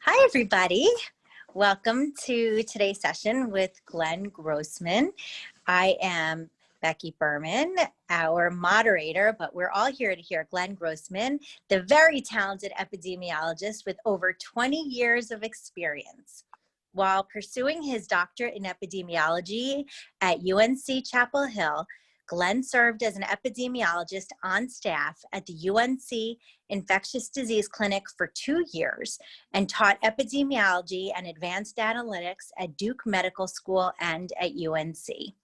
Hi, everybody. Welcome to today's session with Glenn Grossman. I am Becky Berman, our moderator, but we're all here to hear Glenn Grossman, the very talented epidemiologist with over 20 years of experience. While pursuing his doctorate in epidemiology at UNC Chapel Hill, Glenn served as an epidemiologist on staff at the UNC Infectious Disease Clinic for 2 years and taught epidemiology and advanced analytics at Duke Medical School and at UNC.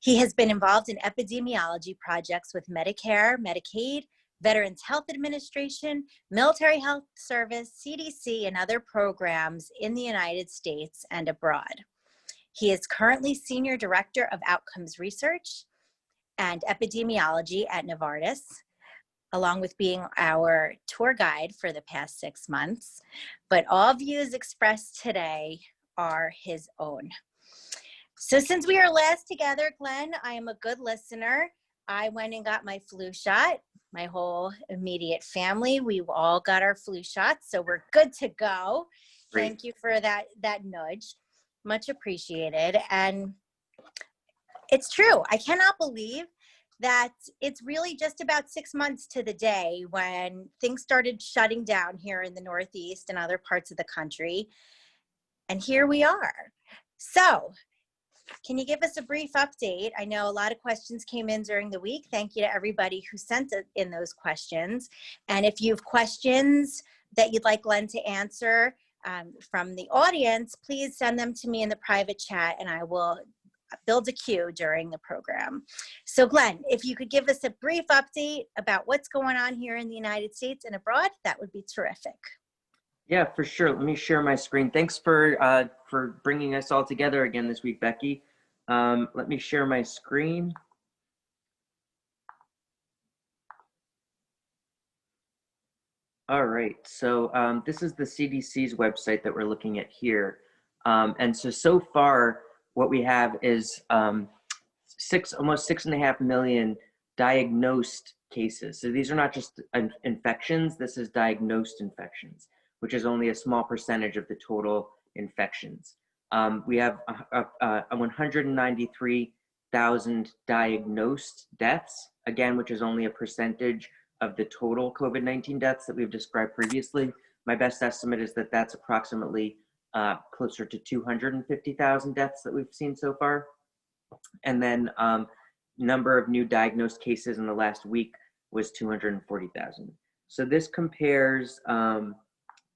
He has been involved in epidemiology projects with Medicare, Medicaid, Veterans Health Administration, Military Health Service, CDC, and other programs in the United States and abroad. He is currently Senior Director of Outcomes Research and Epidemiology at Novartis, along with being our tour guide for the past 6 months. But all views expressed today are his own. So since we are last together, Glenn, I am a good listener. I went and got my flu shot. My whole immediate family, we all got our flu shots, so we're good to go. Great. Thank you for that nudge. Much appreciated. And it's true. I cannot believe that it's really just about 6 months to the day when things started shutting down here in the Northeast and other parts of the country. And here we are. So, can you give us a brief update? I know a lot of questions came in during the week. Thank you to everybody who sent in those questions. And if you have questions that you'd like Glenn to answer from the audience, please send them to me in the private chat and I will build a queue during the program. So Glenn, if you could give us a brief update about what's going on here in the United States and abroad, that would be terrific. Yeah, for sure. Let me share my screen. Thanks for bringing us all together again this week, Becky. Let me share my screen. All right, so this is the CDC's website that we're looking at here. And so far, what we have is almost 6.5 million diagnosed cases. So these are not just infections, this is diagnosed infections, which is only a small percentage of the total infections. We have 193,000 diagnosed deaths, again, which is only a percentage of the total COVID-19 deaths that we've described previously. My best estimate is that that's approximately closer to 250,000 deaths that we've seen so far. And then number of new diagnosed cases in the last week was 240,000. So this compares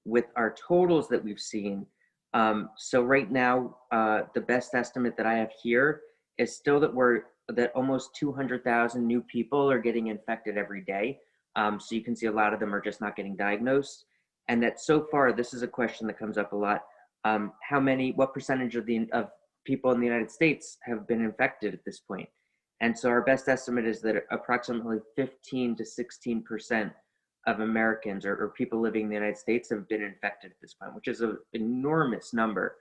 with our totals that we've seen. So right now, the best estimate that I have here is still that almost 200,000 new people are getting infected every day. So you can see a lot of them are just not getting diagnosed. And that so far, this is a question that comes up a lot. What percentage of people in the United States have been infected at this point? And so our best estimate is that approximately 15 to 16% of Americans or people living in the United States have been infected at this point, which is an enormous number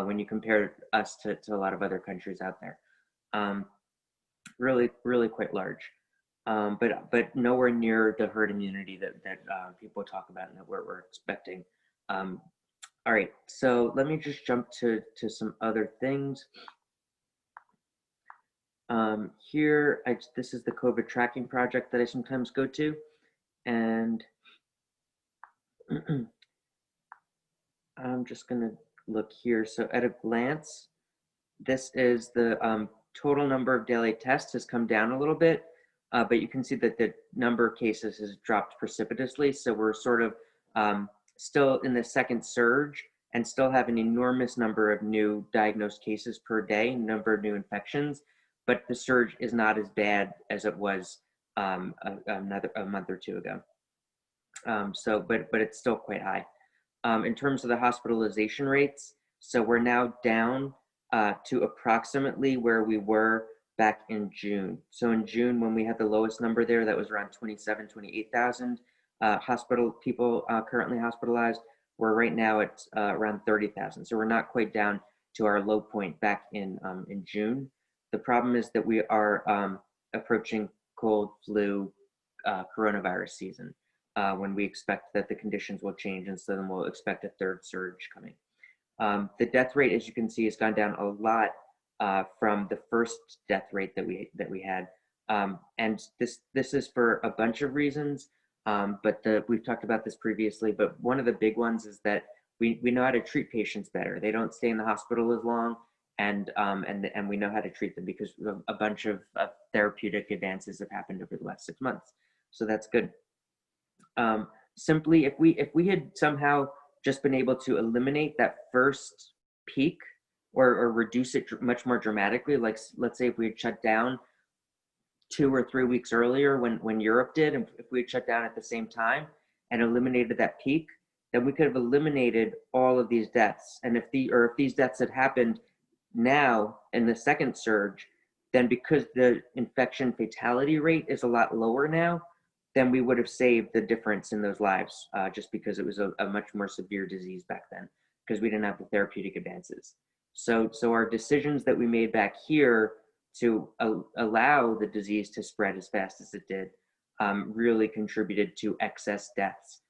when you compare us to a lot of other countries out there. Really, really quite large, but nowhere near the herd immunity that people talk about and that we're expecting. All right, so let me just jump to some other things. Here, this is the COVID tracking project that I sometimes go to. And I'm just gonna look here. So at a glance, this is the total number of daily tests has come down a little bit, but you can see that the number of cases has dropped precipitously. So we're sort of still in the second surge and still have an enormous number of new diagnosed cases per day, number of new infections, but the surge is not as bad as it was a month or two ago. But it's still quite high. In terms of the hospitalization rates, so we're now down to approximately where we were back in June. So in June, when we had the lowest number there, that was around 28,000 people currently hospitalized. We're right now at around 30,000. So we're not quite down to our low point back in June. The problem is that we are approaching cold, flu, coronavirus season. when we expect that the conditions will change, and so then we'll expect a third surge coming. The death rate, as you can see, has gone down a lot from the first death rate that we had, and this is for a bunch of reasons. But we've talked about this previously. But one of the big ones is that we know how to treat patients better. They don't stay in the hospital as long, and we know how to treat them because a bunch of therapeutic advances have happened over the last 6 months. So that's good. Simply, if we had somehow just been able to eliminate that first peak or reduce it much more dramatically, like let's say if we had shut down 2 or 3 weeks earlier when Europe did, and if we had shut down at the same time and eliminated that peak, then we could have eliminated all of these deaths. And if these deaths had happened now in the second surge, then because the infection fatality rate is a lot lower now, then we would have saved the difference in those lives, just because it was a much more severe disease back then, because we didn't have the therapeutic advances. So our decisions that we made back here to allow the disease to spread as fast as it did really contributed to excess deaths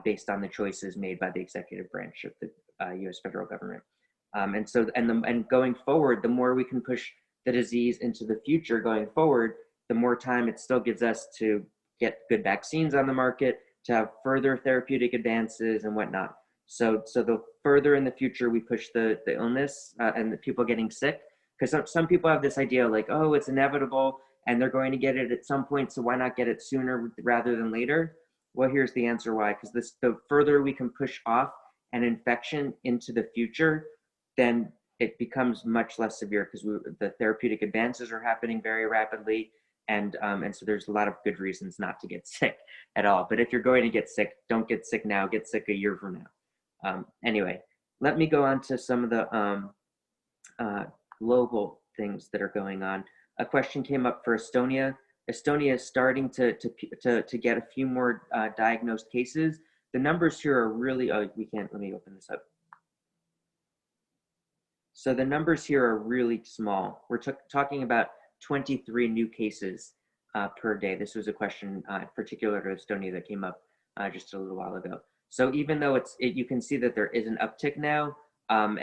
based on the choices made by the executive branch of the U.S. federal government. And going forward, the more we can push the disease into the future going forward, the more time it still gives us to get good vaccines on the market, to have further therapeutic advances and whatnot. So the further in the future we push the illness and the people getting sick, because some people have this idea like, oh, it's inevitable and they're going to get it at some point, so why not get it sooner rather than later? Well, here's the answer why. Because the further we can push off an infection into the future, then it becomes much less severe, because the therapeutic advances are happening very rapidly. And so there's a lot of good reasons not to get sick at all. But if you're going to get sick, don't get sick now, get sick a year from now. Anyway, let me go on to some of the global things that are going on. A question came up for Estonia. Estonia is starting to get a few more diagnosed cases. The numbers here are really, let me open this up. So the numbers here are really small. We're talking about 23 new cases per day. This was a question particular to Estonia that came up just a little while ago. So even though you can see that there is an uptick now, and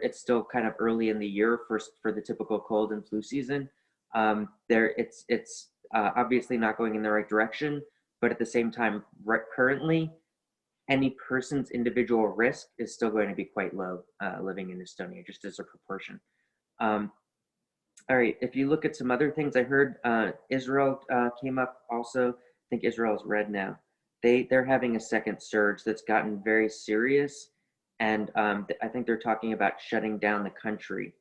it's still kind of early in the year for the typical cold and flu season. It's obviously not going in the right direction, but at the same time, currently, any person's individual risk is still going to be quite low living in Estonia, just as a proportion. All right, if you look at some other things, I heard Israel came up also. I think Israel's red now. They're having a second surge that's gotten very serious. And I think they're talking about shutting down the country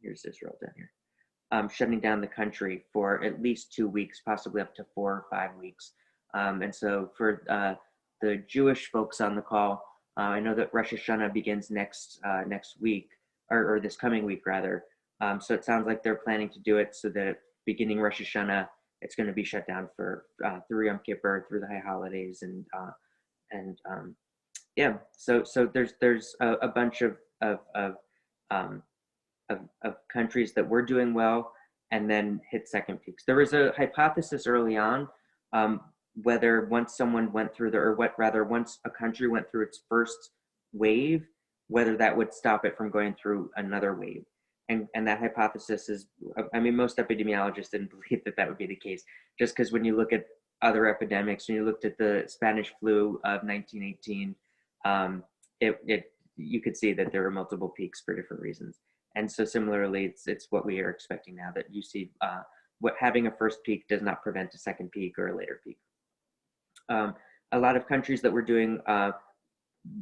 here's Israel down here, shutting down the country for at least 2 weeks, possibly up to 4 or 5 weeks. And so for the Jewish folks on the call, I know that Rosh Hashanah begins next week, or this coming week rather. So it sounds like they're planning to do it so that beginning Rosh Hashanah, it's going to be shut down for through Yom Kippur, through the high holidays, yeah. So there's a bunch of countries that were doing well and then hit second peaks. There was a hypothesis early on whether once someone went through once a country went through its first wave, whether that would stop it from going through another wave. And that hypothesis is, I mean, most epidemiologists didn't believe that would be the case, just because when you look at other epidemics, when you looked at the Spanish flu of 1918, you could see that there were multiple peaks for different reasons. And so similarly, it's what we are expecting now, that you see having a first peak does not prevent a second peak or a later peak. A lot of countries that were doing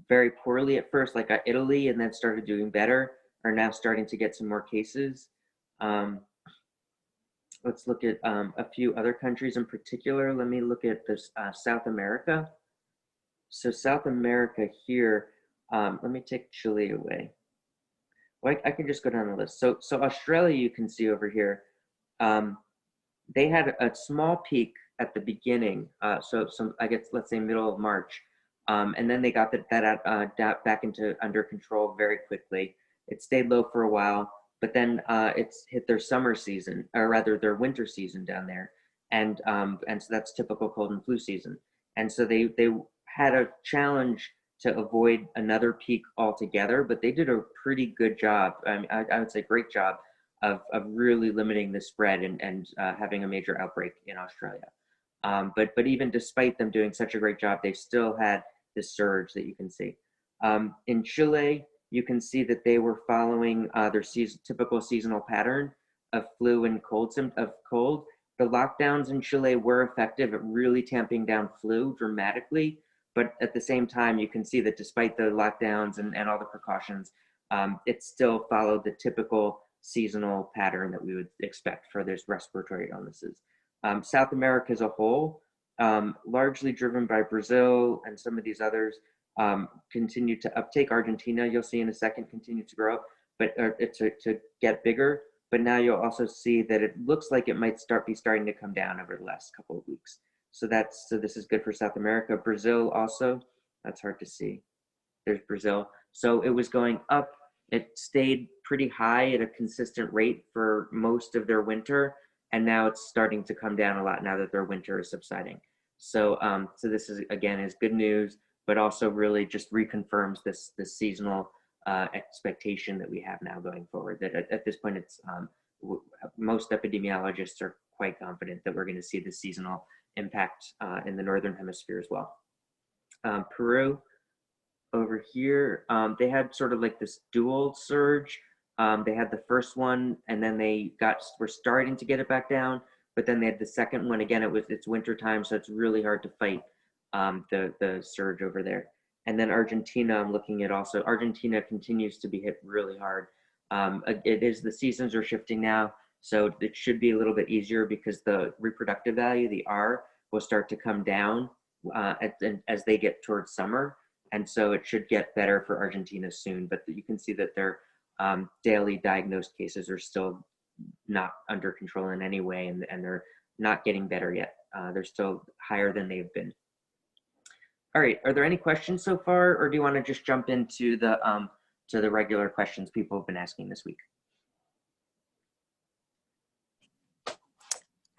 very poorly at first, like Italy, and then started doing better, are now starting to get some more cases. Let's look at a few other countries in particular. Let me look at this South America. So South America here, let me take Chile away. Well, I can just go down the list. So Australia, you can see over here, they had a small peak at the beginning. So I guess, let's say middle of March. And then they got that back under control very quickly. It stayed low for a while, but then it's hit their summer season, or rather their winter season down there. and so that's typical cold and flu season. And so they had a challenge to avoid another peak altogether, but they did a pretty good job. I mean, I would say great job of really limiting the spread and having a major outbreak in Australia. But even despite them doing such a great job, they still had this surge that you can see. In Chile, you can see that they were following their typical seasonal pattern of flu and cold. The lockdowns in Chile were effective at really tamping down flu dramatically, but at the same time, you can see that despite the lockdowns and all the precautions, it still followed the typical seasonal pattern that we would expect for these respiratory illnesses. South America as a whole, largely driven by Brazil and some of these others, continue to uptake. Argentina, you'll see in a second, continue to grow, but to get bigger. But now you'll also see that it looks like it might be starting to come down over the last couple of weeks. So this is good for South America. Brazil also, that's hard to see. There's Brazil. So it was going up. It stayed pretty high at a consistent rate for most of their winter. And now it's starting to come down a lot now that their winter is subsiding. So this is, again, is good news, but also really just reconfirms this seasonal expectation that we have now going forward, that at this point, it's most epidemiologists are quite confident that we're going to see the seasonal impact in the Northern Hemisphere as well. Peru, over here, they had sort of like this dual surge. They had the first one, and then were starting to get it back down, but then they had the second one. Again, it's winter time, so it's really hard to fight the surge over there. And then Argentina, I'm looking at also. Argentina continues to be hit really hard. The seasons are shifting now, so it should be a little bit easier because the reproductive value, the R, will start to come down as they get towards summer. And so it should get better for Argentina soon. But you can see that their daily diagnosed cases are still not under control in any way, and they're not getting better yet. They're still higher than they've been. All right, are there any questions so far, or do you want to just jump into the regular questions people have been asking this week?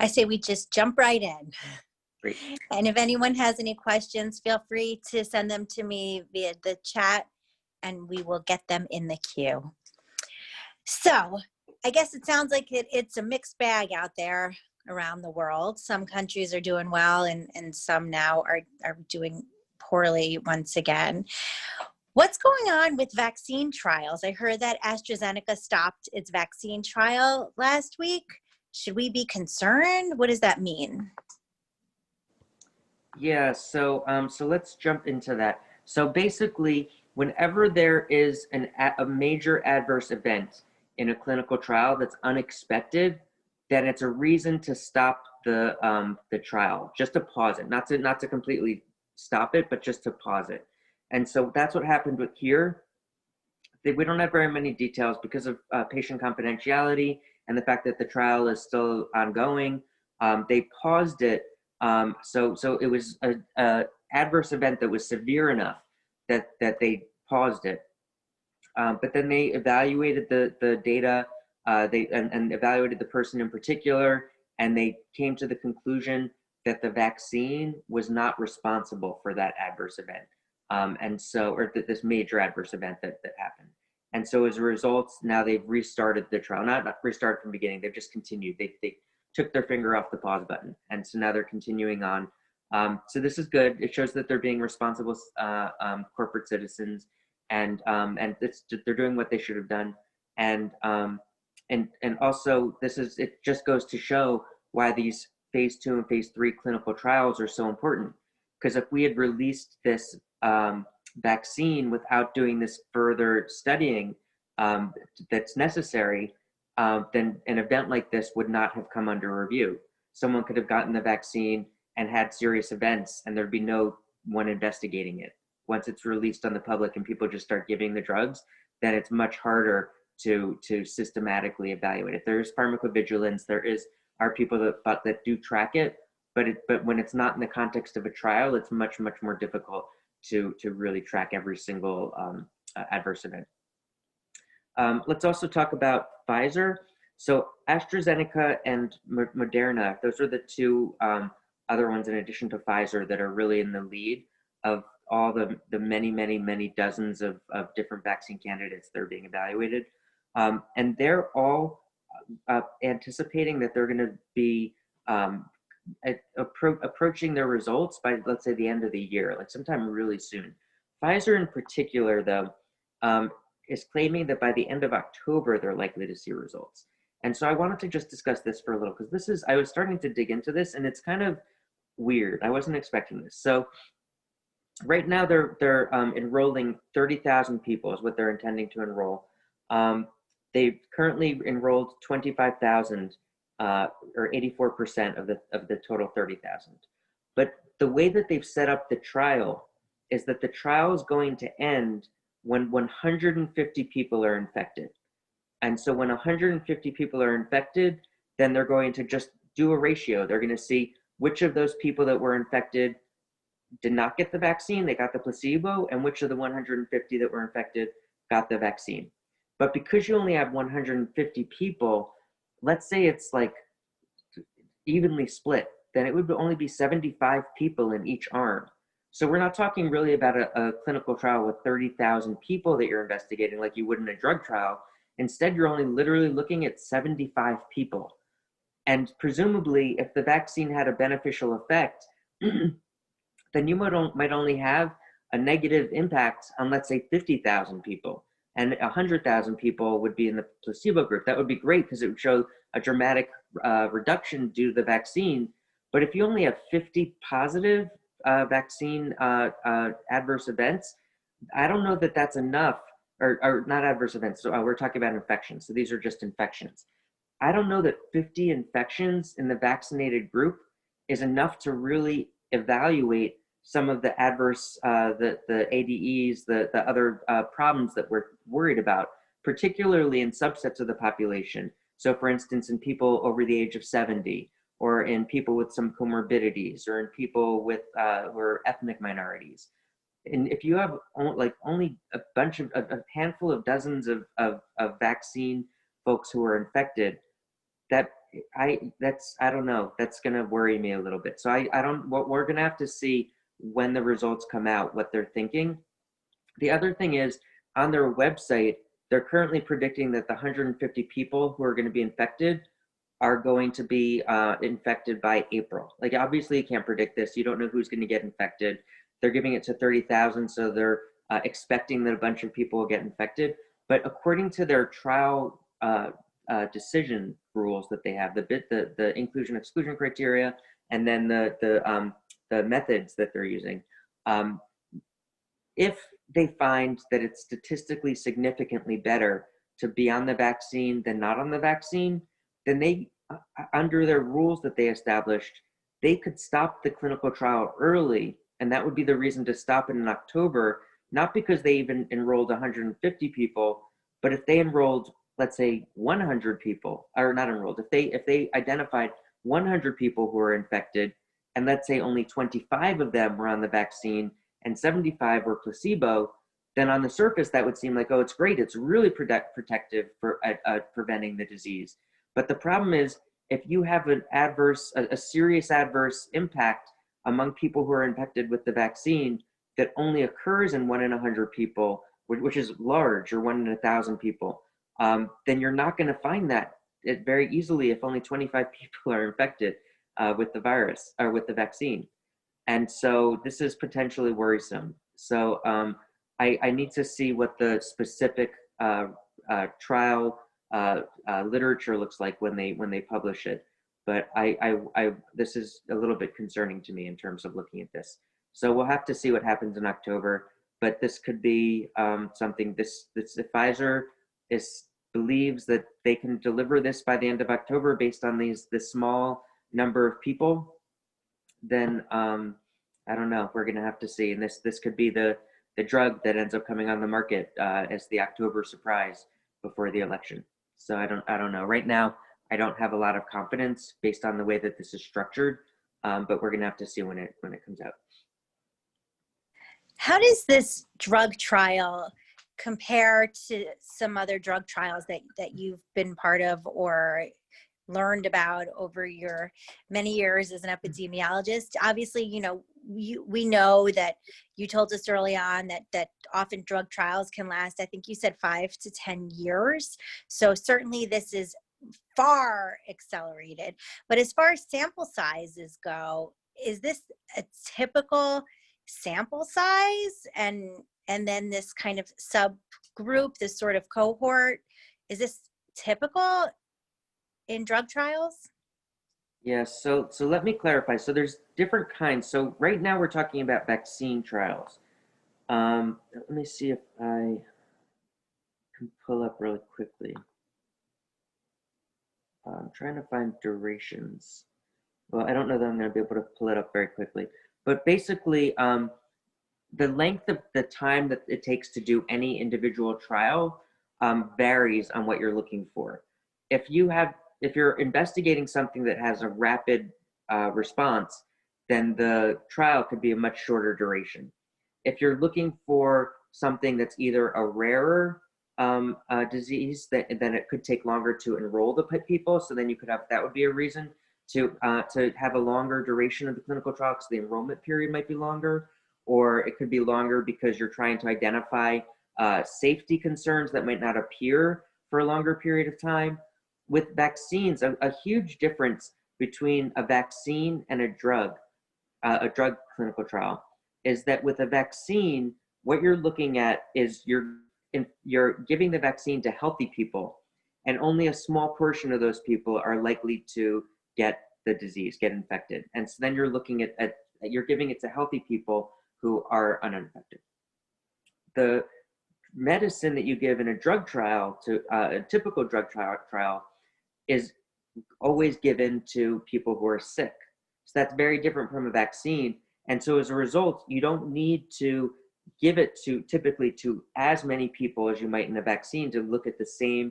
I say we just jump right in. Great. And if anyone has any questions, feel free to send them to me via the chat, and we will get them in the queue. So I guess it sounds like it's a mixed bag out there around the world. Some countries are doing well, and some now are doing poorly once again. What's going on with vaccine trials? I heard that Astrazenaca stopped its vaccine trial last week. Should we be concerned? What does that mean? Yeah, so let's jump into that. So basically, whenever there is a major adverse event in a clinical trial that's unexpected, then it's a reason to stop the trial, just to pause it, not to completely stop it, but just to pause it. And so that's what happened with here. We don't have very many details because of patient confidentiality and the fact that the trial is still ongoing. They paused it. So it was a adverse event that was severe enough that they paused it. But then they evaluated the data, and evaluated the person in particular, and they came to the conclusion that the vaccine was not responsible for that adverse event. Or this major adverse event that happened. And so as a result, now they've restarted the trial, not restarted from the beginning, they've just continued. They took their finger off the pause button. And so now they're continuing on. So this is good. It shows that they're being responsible corporate citizens, and they're doing what they should have done. And also it just goes to show why these phase 2 and phase 3 clinical trials are so important. Because if we had released this vaccine without doing this further studying that's necessary, then an event like this would not have come under review. Someone could have gotten the vaccine and had serious events, and there'd be no one investigating it. Once it's released on the public and people just start giving the drugs, then it's much harder to systematically evaluate it. There is pharmacovigilance. There are people that do track it, but when it's not in the context of a trial, it's much more difficult to really track every single adverse event. Let's also talk about Pfizer. So Astrazeneca and Moderna, those are the two other ones in addition to Pfizer that are really in the lead of all the many dozens of different vaccine candidates that are being evaluated. And they're all anticipating that they're going to be approaching their results by, let's say, the end of the year, like sometime really soon. Pfizer in particular, though, is claiming that by the end of October, they're likely to see results. And so I wanted to just discuss this for a little, because I was starting to dig into this, and it's kind of weird. I wasn't expecting this. So right now they're enrolling 30,000 people is what they're intending to enroll. They've currently enrolled 25,000, or 84% of the total 30,000. But the way that they've set up the trial is that the trial is going to end when 150 people are infected. And so when 150 people are infected, then they're going to just do a ratio. They're going to see which of those people that were infected did not get the vaccine, they got the placebo, and which of the 150 that were infected got the vaccine. But because you only have 150 people, let's say it's like evenly split, then it would only be 75 people in each arm. So we're not talking really about a clinical trial with 30,000 people that you're investigating like you would in a drug trial. Instead, you're only literally looking at 75 people. And presumably, if the vaccine had a beneficial effect, then you might only have a negative impact on, let's say, 50,000 people. And 100,000 people would be in the placebo group. That would be great because it would show a dramatic reduction due to the vaccine. But if you only have 50 positive vaccine adverse events, I don't know that that's enough, or not adverse events. So we're talking about infections. So these are just infections. I don't know that 50 infections in the vaccinated group is enough to really evaluate some of the adverse, the ADEs, the other problems that we're worried about, particularly in subsets of the population. So for instance, in people over the age of 70, or in people with some comorbidities, or in people with who are ethnic minorities. And if you have only a bunch of a handful of dozens of vaccine folks who are infected, I don't know, that's going to worry me a little bit. So what we're going to have to see when the results come out, what they're thinking. The other thing is, on their website, they're currently predicting that the 150 people who are going to be infected are going to be infected by April. Like, obviously you can't predict this. You don't know who's going to get infected. They're giving it to 30,000, so they're expecting that a bunch of people will get infected. But according to their trial decision rules that they have, the inclusion exclusion criteria, and then the methods that they're using, if they find that it's statistically significantly better to be on the vaccine than not on the vaccine, then they, under their rules that they established, they could stop the clinical trial early, and that would be the reason to stop it in October, not because they even enrolled 150 people, but if they enrolled, let's say, 100 people, or not enrolled, if they identified 100 people who were infected, and let's say only 25 of them were on the vaccine and 75 were placebo, then on the surface that would seem like, oh, it's great, it's really protective for preventing the disease. But the problem is, if you have a serious adverse impact among people who are infected with the vaccine that only occurs in 1 in 100 people, which is large, or 1 in 1,000 people, then you're not going to find that very easily if only 25 people are infected with the virus or with the vaccine. And so this is potentially worrisome. So I need to see what the specific trial literature looks like when they publish it. But this is a little bit concerning to me in terms of looking at this. So we'll have to see what happens in October. But this could be something. If Pfizer believes that they can deliver this by the end of October based on this small number of people, then I don't know. We're going to have to see. And this could be the drug that ends up coming on the market as the October surprise before the election. So I don't know. Right now, I don't have a lot of confidence based on the way that this is structured, but we're going to have to see when it comes out. How does this drug trial compare to some other drug trials that you've been part of or learned about over your many years as an epidemiologist? Obviously, you know, we know that you told us early on that often drug trials can last, I think you said 5 to 10 years. So certainly this is far accelerated. But as far as sample sizes go, is this a typical sample size? And then this kind of subgroup, this sort of cohort, is this typical in drug trials? Yes, so let me clarify. So there's different kinds. So right now we're talking about vaccine trials. Let me see if I can pull up really quickly. I'm trying to find durations. Well, I don't know that I'm going to be able to pull it up very quickly. But basically, the length of the time that it takes to do any individual trial varies on what you're looking for. If you're investigating something that has a rapid response, then the trial could be a much shorter duration. If you're looking for something that's either a rarer disease, then it could take longer to enroll the people. So then you could have, that would be a reason to have a longer duration of the clinical trial, because the enrollment period might be longer. Or it could be longer because you're trying to identify safety concerns that might not appear for a longer period of time. With vaccines, a huge difference between a vaccine and a drug clinical trial, is that with a vaccine, what you're looking at is you're giving the vaccine to healthy people, and only a small portion of those people are likely to get the disease, get infected. And so then you're looking at you're giving it to healthy people who are uninfected. The medicine that you give in a drug trial, to a typical drug trial, is always given to people who are sick. So that's very different from a vaccine. And so as a result, you don't need to give it to typically to as many people as you might in a vaccine to look at the same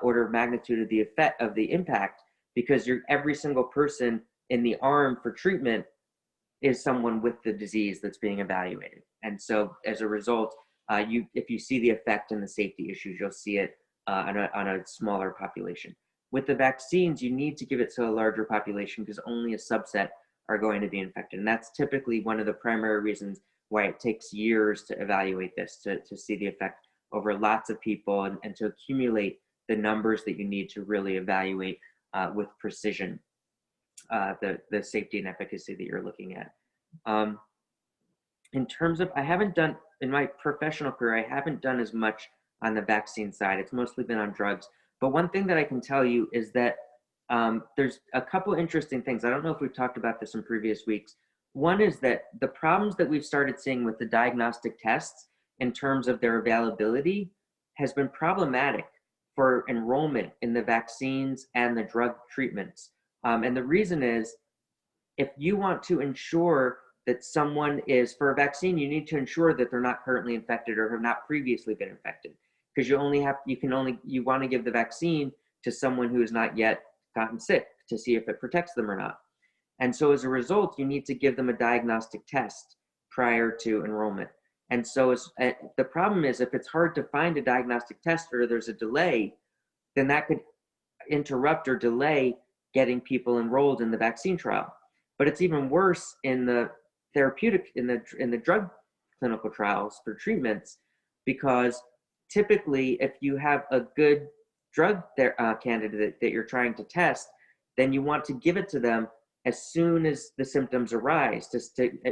order of magnitude of the effect of the impact, because every single person in the arm for treatment is someone with the disease that's being evaluated. And so as a result, if you see the effect and the safety issues, you'll see it on a smaller population. With the vaccines, you need to give it to a larger population because only a subset are going to be infected. And that's typically one of the primary reasons why it takes years to evaluate this, to see the effect over lots of people and to accumulate the numbers that you need to really evaluate with precision the safety and efficacy that you're looking at. In terms of, I haven't done, in my professional career, I haven't done as much on the vaccine side. It's mostly been on drugs. But one thing that I can tell you is that there's a couple interesting things. I don't know if we've talked about this in previous weeks. One is that the problems that we've started seeing with the diagnostic tests in terms of their availability has been problematic for enrollment in the vaccines and the drug treatments. And the reason is, if you want to ensure that someone is, for a vaccine, you need to ensure that they're not currently infected or have not previously been infected. Because you want to give the vaccine to someone who has not yet gotten sick to see if it protects them or not. And so as a result, you need to give them a diagnostic test prior to enrollment. And so the problem is, if it's hard to find a diagnostic test or there's a delay, then that could interrupt or delay getting people enrolled in the vaccine trial. But it's even worse in the therapeutic, in the drug clinical trials for treatments, because typically if you have a good drug candidate that you're trying to test, then you want to give it to them as soon as the symptoms arise,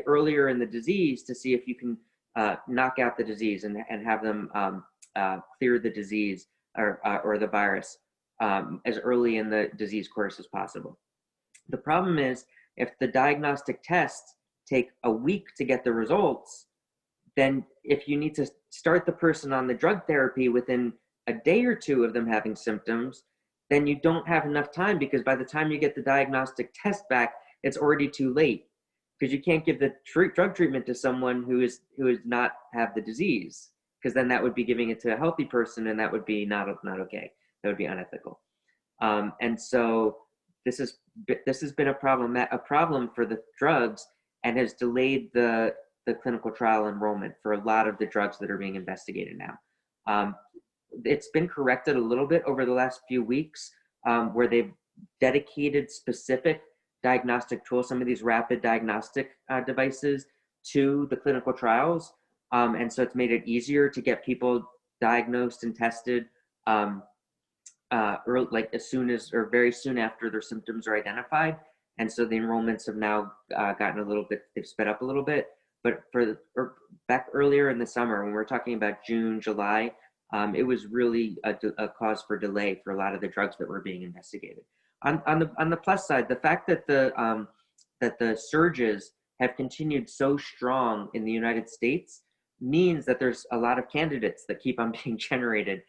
earlier in the disease, to see if you can knock out the disease and have them clear the disease or the virus as early in the disease course as possible. The problem is, if the diagnostic tests take a week to get the results, then if you need to start the person on the drug therapy within a day or two of them having symptoms, then you don't have enough time, because by the time you get the diagnostic test back, it's already too late, because you can't give the drug treatment to someone who is not have the disease, because then that would be giving it to a healthy person, and that would be not okay. That would be unethical. And so this has been a problem for the drugs, and has delayed the clinical trial enrollment for a lot of the drugs that are being investigated now. It's been corrected a little bit over the last few weeks, where they've dedicated specific diagnostic tools, some of these rapid diagnostic devices, to the clinical trials. And so it's made it easier to get people diagnosed and tested early, like as soon as or very soon after their symptoms are identified. And so the enrollments have now gotten a little bit, they've sped up a little bit. But back earlier in the summer, when we're talking about June, July, it was really a cause for delay for a lot of the drugs that were being investigated. On the plus side, the fact that the surges have continued so strong in the United States means that there's a lot of candidates that keep on being generated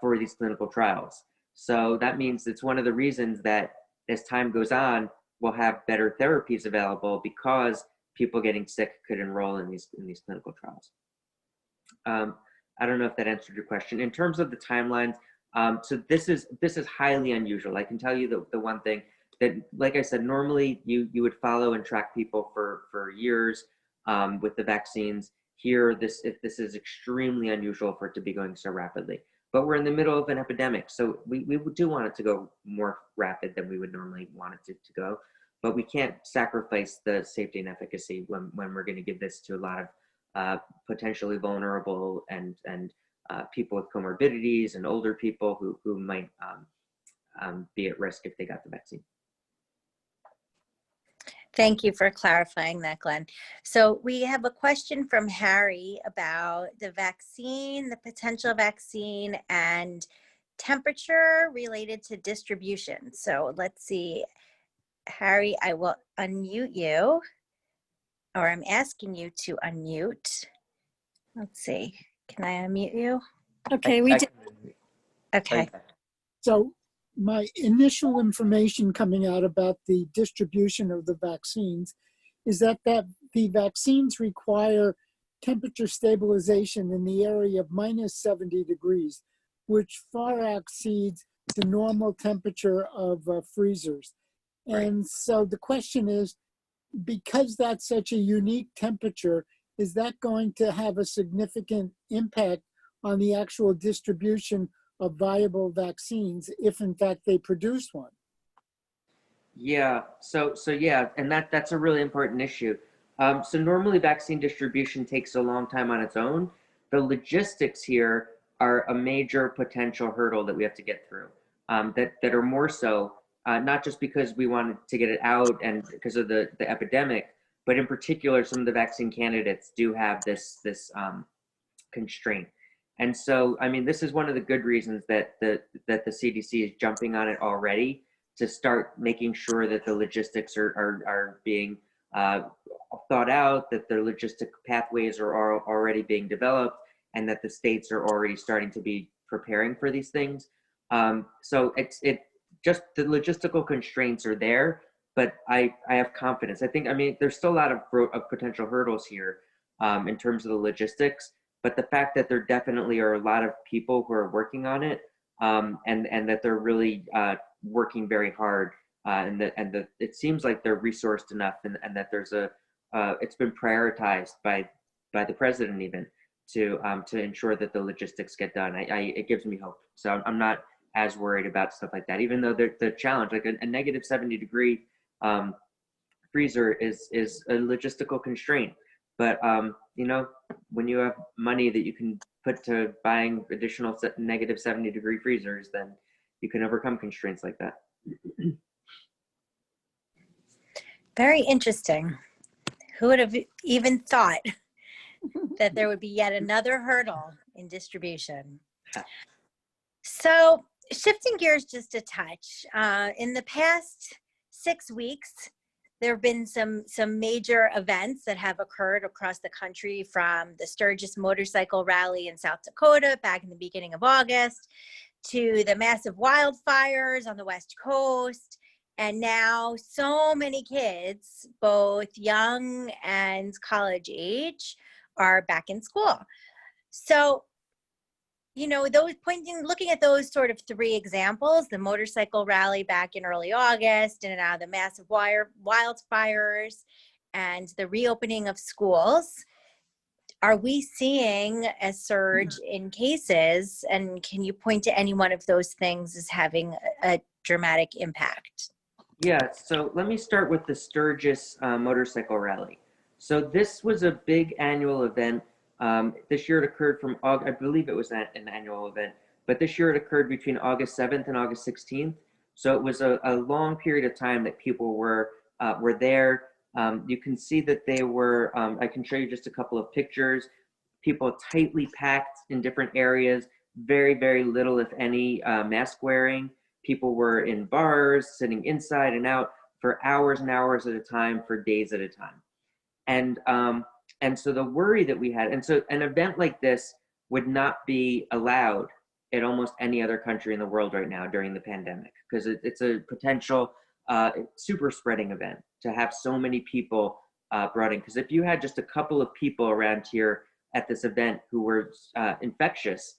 for these clinical trials. So that means it's one of the reasons that as time goes on, we'll have better therapies available, because people getting sick could enroll in these clinical trials. I don't know if that answered your question. In terms of the timelines, so this is highly unusual. I can tell you the one thing that, like I said, normally you would follow and track people for years with the vaccines. Here, this is extremely unusual for it to be going so rapidly. But we're in the middle of an epidemic, so we do want it to go more rapid than we would normally want it to go. But we can't sacrifice the safety and efficacy when we're going to give this to a lot of potentially vulnerable and people with comorbidities and older people who might be at risk if they got the vaccine. Thank you for clarifying that, Glenn. So we have a question from Harry about the vaccine, the potential vaccine, and temperature related to distribution. So let's see, Harry, I will unmute you, or I'm asking you to unmute. Let's see, can I unmute you? Okay, we did. Okay. So my initial information coming out about the distribution of the vaccines is that the vaccines require temperature stabilization in the area of minus 70 degrees, which far exceeds the normal temperature of freezers. And so the question is, because that's such a unique temperature, is that going to have a significant impact on the actual distribution of viable vaccines, if in fact they produce one? Yeah, so yeah, and that's a really important issue. So normally vaccine distribution takes a long time on its own. The logistics here are a major potential hurdle that we have to get through, that are more so, not just because we wanted to get it out and because of the epidemic, but in particular, some of the vaccine candidates do have this constraint. And so, I mean, this is one of the good reasons that the CDC is jumping on it already, to start making sure that the logistics are being thought out, that the logistic pathways are already being developed, and that the states are already starting to be preparing for these things. So it just the logistical constraints are there, but I have confidence. I mean, there's still a lot of potential hurdles here in terms of the logistics. But the fact that there definitely are a lot of people who are working on it, and that they're really working very hard, and it seems like they're resourced enough, and that there's it's been prioritized by the president even to ensure that the logistics get done. It gives me hope. So I'm not as worried about stuff like that, even though the challenge, like a negative 70 degree freezer is a logistical constraint. But you know, when you have money that you can put to buying additional negative 70 degree freezers, then you can overcome constraints like that. Very interesting. Who would have even thought that there would be yet another hurdle in distribution? So shifting gears just a touch, in the past 6 weeks, there have been some major events that have occurred across the country, from the Sturgis Motorcycle rally in South Dakota back in the beginning of August, to the massive wildfires on the West Coast. And now so many kids, both young and college age, are back in school. So, you know, looking at those sort of three examples, the motorcycle rally back in early August, and now the massive wildfires and the reopening of schools, are we seeing a surge in cases? And can you point to any one of those things as having a dramatic impact? Yeah, so let me start with the Sturgis Motorcycle Rally. So this was a big annual event. This year it occurred from August, I believe it was an annual event, but this year it occurred between August 7th and August 16th. So it was a long period of time that people were there. You can see that they were, I can show you just a couple of pictures. People tightly packed in different areas, very, very little, if any, mask wearing. People were in bars, sitting inside and out for hours and hours at a time, for days at a time. And so the worry that we had, and so an event like this would not be allowed in almost any other country in the world right now during the pandemic, because it's a potential super spreading event to have so many people brought in. Because if you had just a couple of people around here at this event who were infectious,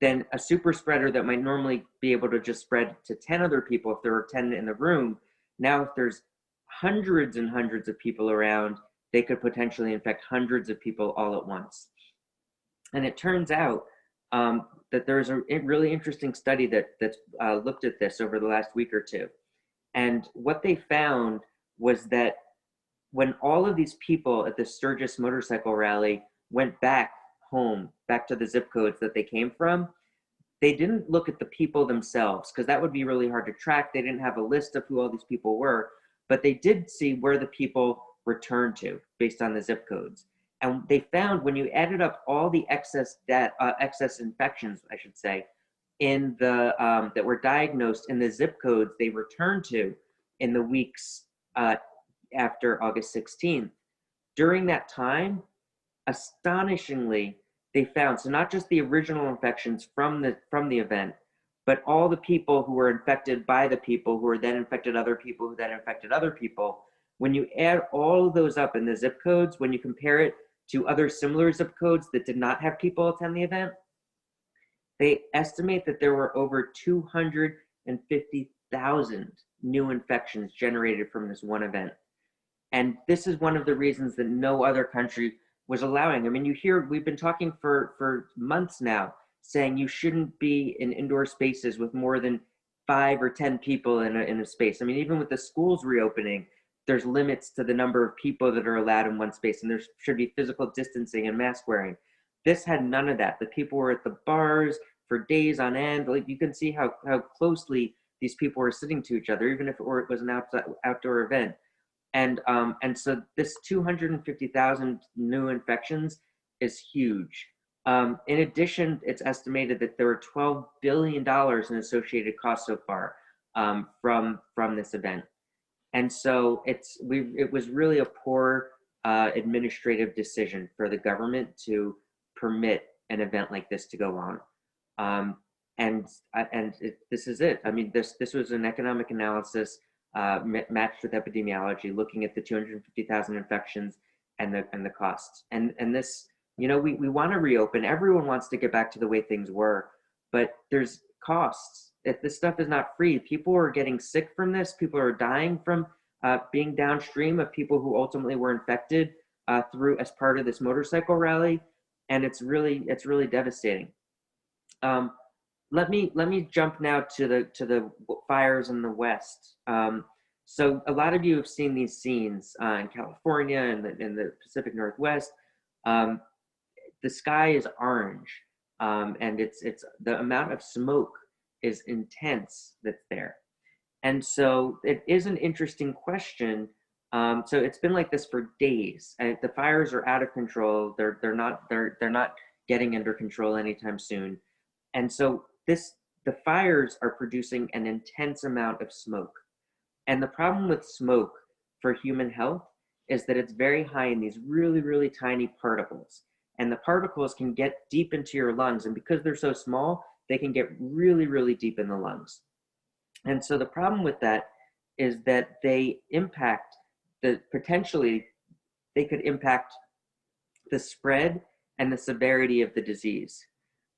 then a super spreader that might normally be able to just spread to 10 other people if there were 10 in the room, now if there's hundreds and hundreds of people around, they could potentially infect hundreds of people all at once. And it turns out that there's a really interesting study that's looked at this over the last week or two. And what they found was that when all of these people at the Sturgis Motorcycle Rally went back home, back to the zip codes that they came from, they didn't look at the people themselves, because that would be really hard to track. They didn't have a list of who all these people were, but they did see where the people returned to based on the zip codes. And they found when you added up all the excess infections, I should say, in the that were diagnosed in the zip codes they returned to in the weeks after August 16th, during that time, astonishingly, they found, so not just the original infections from the event, but all the people who were infected by the people who were then infected other people who then infected other people. When you add all of those up in the zip codes, when you compare it to other similar zip codes that did not have people attend the event, they estimate that there were over 250,000 new infections generated from this one event. And this is one of the reasons that no other country was allowing. I mean, you hear, we've been talking for months now, saying you shouldn't be in indoor spaces with more than 5 or 10 people in a space. I mean, even with the schools reopening, there's limits to the number of people that are allowed in one space, and there should be physical distancing and mask wearing. This had none of that. The people were at the bars for days on end. Like, you can see how closely these people were sitting to each other, even if it was an outdoor event. And so this 250,000 new infections is huge. In addition, it's estimated that there were $12 billion in associated costs so far from this event. And so it was really a poor administrative decision for the government to permit an event like this to go on. This is it. I mean, this was an economic analysis matched with epidemiology, looking at the 250,000 infections and the costs. And this, we want to reopen. Everyone wants to get back to the way things were, but there's costs. If this stuff is not free, people are getting sick from this. People are dying from being downstream of people who ultimately were infected as part of this motorcycle rally, and it's really devastating. Let me jump now to the fires in the West. So a lot of you have seen these scenes in California and in the Pacific Northwest. The sky is orange, and it's the amount of smoke is intense that's there. And so it is an interesting question. So it's been like this for days, and the fires are out of control. They're not getting under control anytime soon. And so the fires are producing an intense amount of smoke. And the problem with smoke for human health is that it's very high in these really, really tiny particles. And the particles can get deep into your lungs. And because they're so small, they can get really, really deep in the lungs. And so the problem with that is that they potentially could impact the spread and the severity of the disease.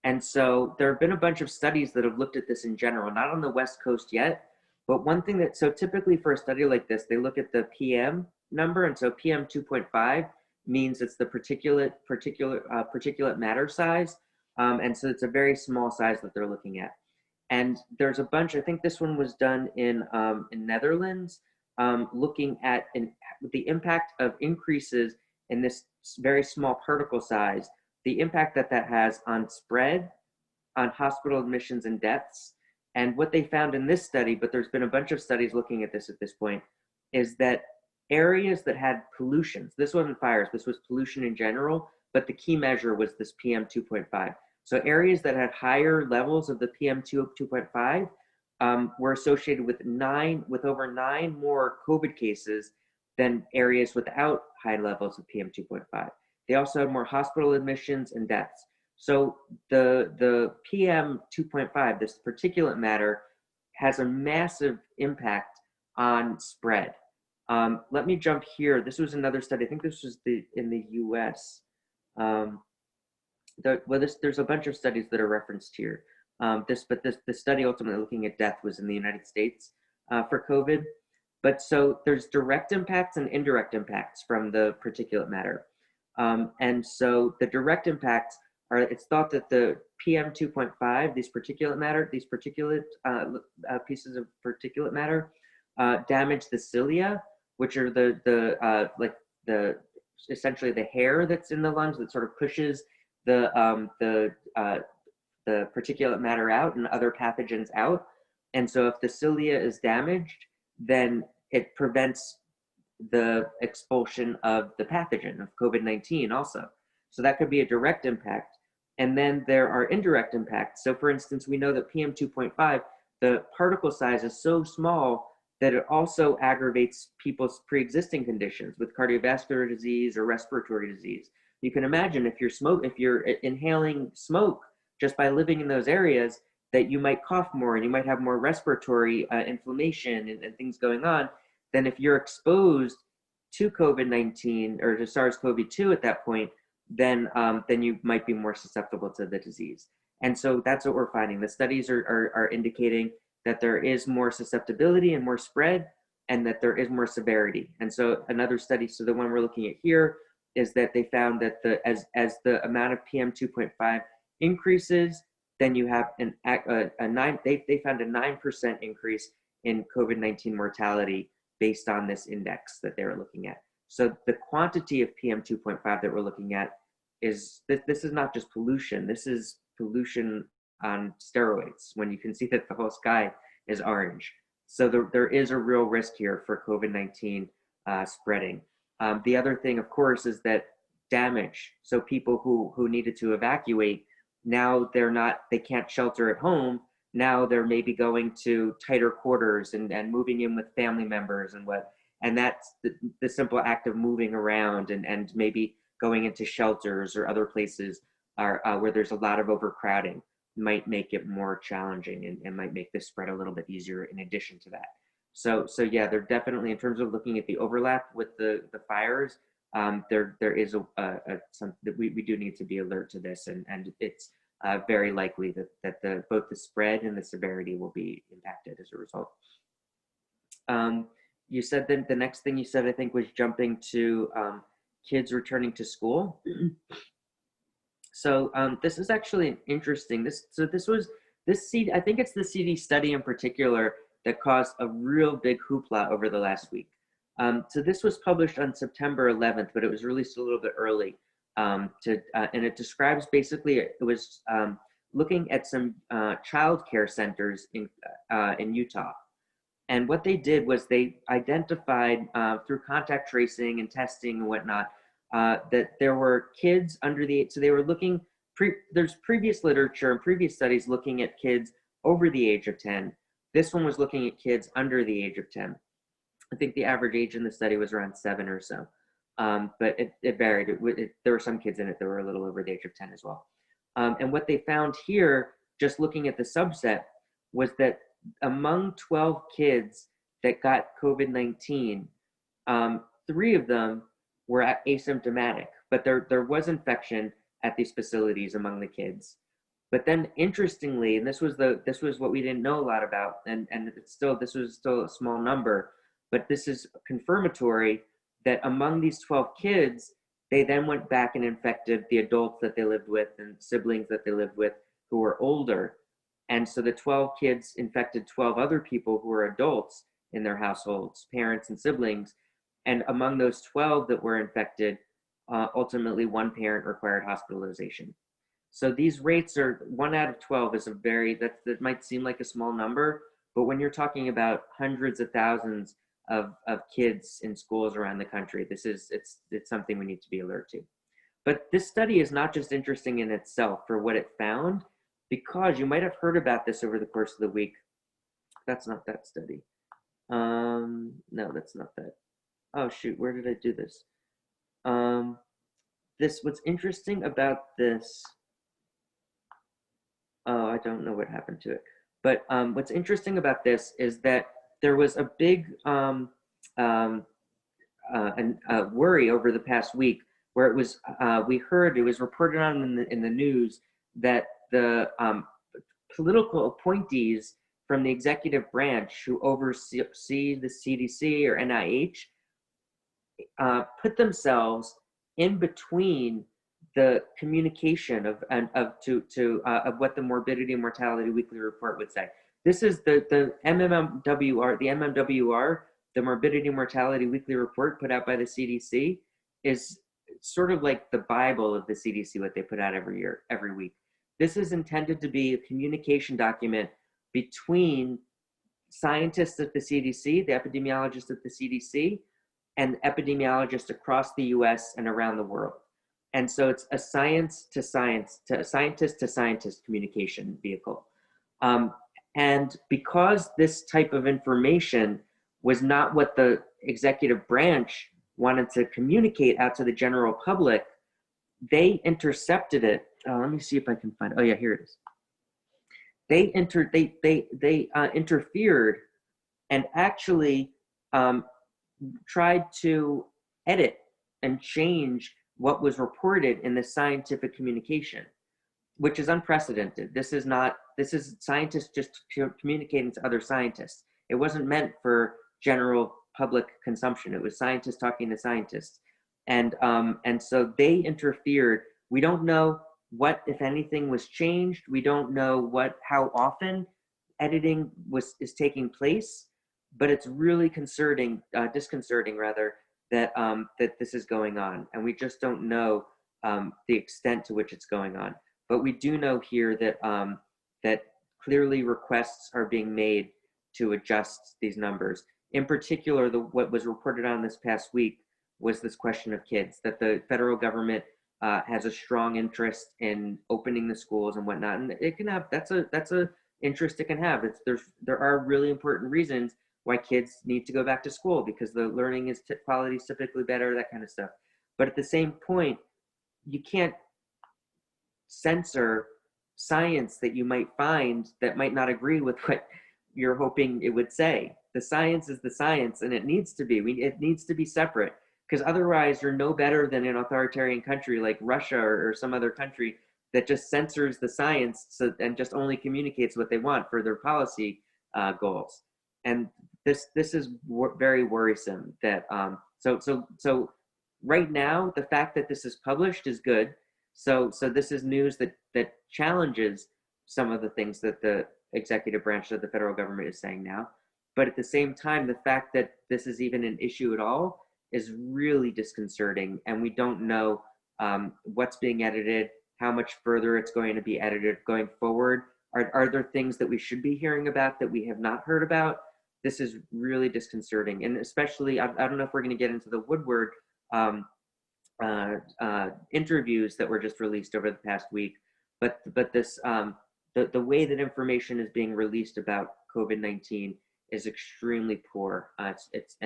And so there have been a bunch of studies that have looked at this in general, not on the West Coast yet, but one thing so typically for a study like this, they look at the PM number. And so PM 2.5 means it's the particulate matter size. And so it's a very small size that they're looking at. And there's a bunch, I think this one was done in Netherlands, looking at the impact of increases in this very small particle size, the impact that that has on spread, on hospital admissions and deaths. And what they found in this study, but there's been a bunch of studies looking at this point, is that areas that had pollutions, this wasn't fires, this was pollution in general, but the key measure was this PM 2.5. So areas that had higher levels of the PM 2.5 were associated with over 9 more COVID cases than areas without high levels of PM 2.5. They also had more hospital admissions and deaths. So the PM 2.5, this particulate matter, has a massive impact on spread. Let me jump here. This was another study. I think this was in the US. There's a bunch of studies that are referenced here. The study ultimately looking at death was in the United States for COVID. But so there's direct impacts and indirect impacts from the particulate matter. And so the direct impacts are, it's thought that the PM 2.5, these particulate pieces of particulate matter damage the cilia, which are essentially the hair that's in the lungs that sort of pushes the particulate matter out and other pathogens out. And so if the cilia is damaged, then it prevents the expulsion of the pathogen of COVID-19 also. So that could be a direct impact. And then there are indirect impacts. So for instance, we know that PM 2.5, the particle size is so small that it also aggravates people's pre-existing conditions with cardiovascular disease or respiratory disease. You can imagine if you're inhaling smoke just by living in those areas, that you might cough more and you might have more respiratory inflammation and things going on than if you're exposed to COVID-19 or to SARS-CoV-2 at that point, then you might be more susceptible to the disease. And so that's what we're finding. The studies are indicating that there is more susceptibility and more spread, and that there is more severity. And so another study, so the one we're looking at here, is that they found that as the amount of PM 2.5 increases, then you have they found a 9% increase in COVID-19 mortality based on this index that they were looking at. So the quantity of PM 2.5 that we're looking at is, this is not just pollution, this is pollution on steroids, when you can see that the whole sky is orange. So there is a real risk here for COVID-19 spreading. The other thing, of course, is that damage. So people who needed to evacuate, now they can't shelter at home. Now they're maybe going to tighter quarters and moving in with family members and that's the simple act of moving around and maybe going into shelters or other places where there's a lot of overcrowding might make it more challenging and might make this spread a little bit easier in addition to that. So yeah, they're definitely, in terms of looking at the overlap with the fires, there is we do need to be alert to this, and it's very likely that both the spread and the severity will be impacted as a result. You said that the next thing you said, I think, was jumping to kids returning to school. So this is actually interesting. I think it's the CD study in particular that caused a real big hoopla over the last week. So this was published on September 11th, but it was released a little bit early. And it describes, basically, it was looking at some child care centers in Utah. And what they did was they identified through contact tracing and testing and whatnot, that there were kids under the age. So they were looking, there's previous literature and previous studies looking at kids over the age of 10. This one was looking at kids under the age of 10. I think the average age in the study was around 7 or so. But it varied. There were some kids in it that were a little over the age of 10 as well. And what they found here, just looking at the subset, was that among 12 kids that got COVID-19, 3 of them were asymptomatic, but there was infection at these facilities among the kids. But then, interestingly, and this was what we didn't know a lot about, and this was still a small number, but this is confirmatory that among these 12 kids, They then went back and infected the adults that they lived with and siblings that they lived with who were older. And so the 12 kids infected 12 other people who were adults in their households, parents and siblings. And among those 12 that were infected, ultimately one parent required hospitalization. So these rates are 1 out of 12 is a very, that might seem like a small number, but when you're talking about hundreds of thousands of kids in schools around the country, it's something we need to be alert to. But this study is not just interesting in itself for what it found, because you might have heard about this over the course of the week. That's not that study. No, that's not that. Oh shoot, where did I do this? What's interesting about this, oh, I don't know what happened to it. But what's interesting about this is that there was a big worry over the past week where it was, we heard, it was reported on in the news that the political appointees from the executive branch who oversee the CDC or NIH put themselves in between the communication of what the Morbidity and Mortality Weekly Report would say. This is the MMWR, the Morbidity and Mortality Weekly Report put out by the CDC, is sort of like the Bible of the CDC, what they put out every week. This is intended to be a communication document between scientists at the CDC, the epidemiologists at the CDC, and epidemiologists across the US and around the world. And so it's a scientist to scientist communication vehicle. And because this type of information was not what the executive branch wanted to communicate out to the general public, they intercepted it. Let me see if I can find it. Oh yeah, here it is. They interfered and actually tried to edit and change what was reported in the scientific communication, which is unprecedented. This is scientists just communicating to other scientists. It wasn't meant for general public consumption. It was scientists talking to scientists. And so they interfered. We don't know what, if anything, was changed. We don't know how often editing is taking place, but it's really disconcerting rather, that this is going on, and we just don't know the extent to which it's going on. But we do know here that that clearly requests are being made to adjust these numbers. In particular, what was reported on this past week was this question of kids, that the federal government has a strong interest in opening the schools and whatnot, and it can have that's a interest it can have. There are really important reasons why kids need to go back to school, because the learning quality is typically better, that kind of stuff. But at the same point, you can't censor science that you might find that might not agree with what you're hoping it would say. The science is the science, and it needs to be. It needs to be separate, because otherwise you're no better than an authoritarian country like Russia or some other country that just censors the science and just only communicates what they want for their policy goals. And this is very worrisome. That so right now, the fact that this is published is good. So this is news that challenges some of the things that the executive branch of the federal government is saying now. But at the same time, the fact that this is even an issue at all is really disconcerting, and we don't know what's being edited, how much further it's going to be edited going forward. Are there things that we should be hearing about that we have not heard about? This is really disconcerting, and especially, I don't know if we're going to get into the Woodward interviews that were just released over the past week, but this the way that information is being released about COVID-19 is extremely poor. It's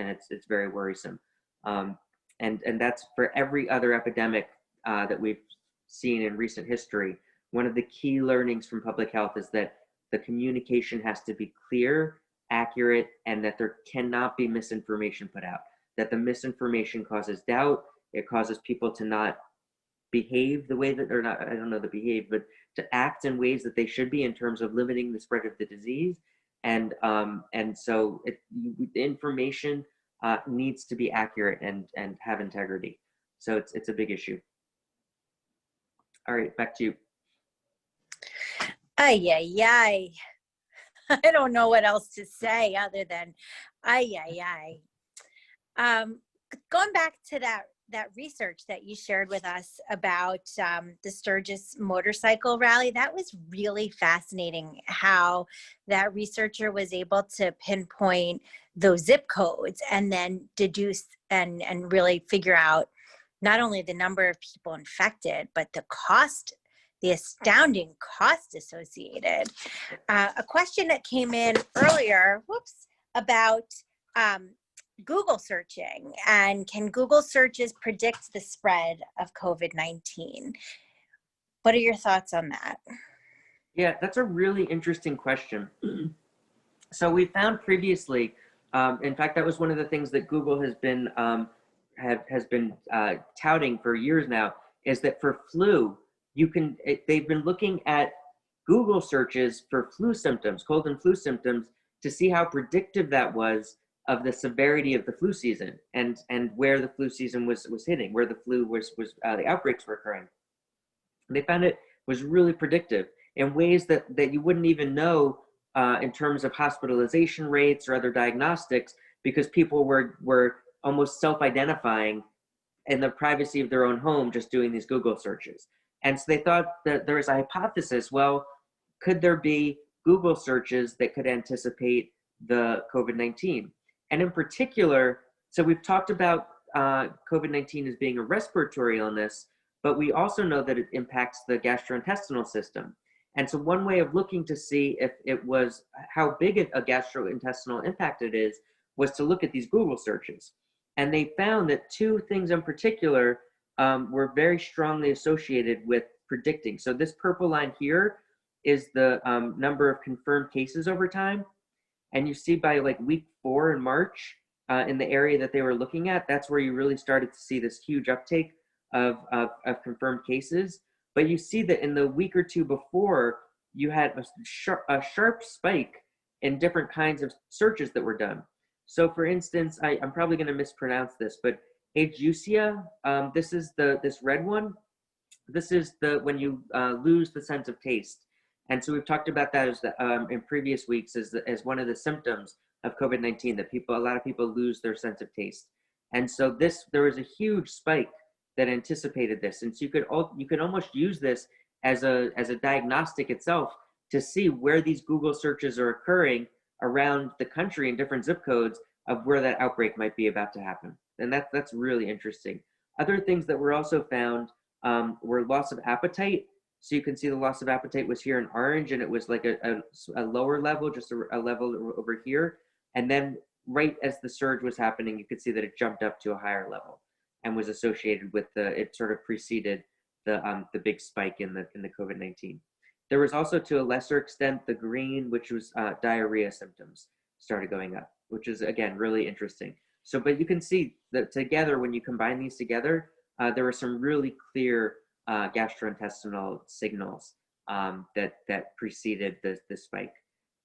very worrisome, and that's for every other epidemic that we've seen in recent history. One of the key learnings from public health is that the communication has to be clear, accurate, and that there cannot be misinformation put out. That the misinformation causes doubt, it causes people to not behave the way that, or not, I don't know the behave, but to act in ways that they should be in terms of limiting the spread of the disease. And so the information needs to be accurate and have integrity. So it's a big issue. All right, back to you. Ay, ay, ay. I don't know what else to say other than ay, ay, ay. Going back to that research that you shared with us about the Sturgis Motorcycle rally, that was really fascinating how that researcher was able to pinpoint those zip codes and then deduce and really figure out not only the number of people infected, but the cost, the astounding cost associated. A question that came in earlier, about Google searching, and can Google searches predict the spread of COVID-19? What are your thoughts on that? Yeah, that's a really interesting question. So we found previously, in fact, that was one of the things that Google has been touting for years now, is that for flu, they've been looking at Google searches for flu symptoms, cold and flu symptoms, to see how predictive that was of the severity of the flu season and where the flu season was hitting, where the flu was the outbreaks were occurring. They found it was really predictive in ways that you wouldn't even know in terms of hospitalization rates or other diagnostics, because people were almost self-identifying in the privacy of their own home, just doing these Google searches. And so they thought that there was a hypothesis, well, could there be Google searches that could anticipate the COVID-19? And in particular, so we've talked about COVID-19 as being a respiratory illness, but we also know that it impacts the gastrointestinal system. And so one way of looking to see if it was how big a gastrointestinal impact it is was to look at these Google searches. And they found that two things in particular were very strongly associated with predicting. So this purple line here is the number of confirmed cases over time. And you see by like week 4 in March, in the area that they were looking at, that's where you really started to see this huge uptake of confirmed cases. But you see that in the week or two before, you had a sharp spike in different kinds of searches that were done. So for instance, I'm probably going to mispronounce this, but agusia, this is this red one. This is when you lose the sense of taste. And so we've talked about that as in previous weeks as one of the symptoms of COVID-19, that a lot of people lose their sense of taste. And so there was a huge spike that anticipated this. And so you could almost use this as a diagnostic itself to see where these Google searches are occurring around the country in different zip codes of where that outbreak might be about to happen. And that's really interesting. Other things that were also found were loss of appetite. So you can see the loss of appetite was here in orange, and it was like a lower level, just a level over here. And then right as the surge was happening, you could see that it jumped up to a higher level and was associated with it sort of preceded the big spike in the COVID-19. There was also, to a lesser extent, the green, which was diarrhea symptoms started going up, which is, again, really interesting. So, but you can see that together, when you combine these together, there were some really clear gastrointestinal signals that preceded the spike.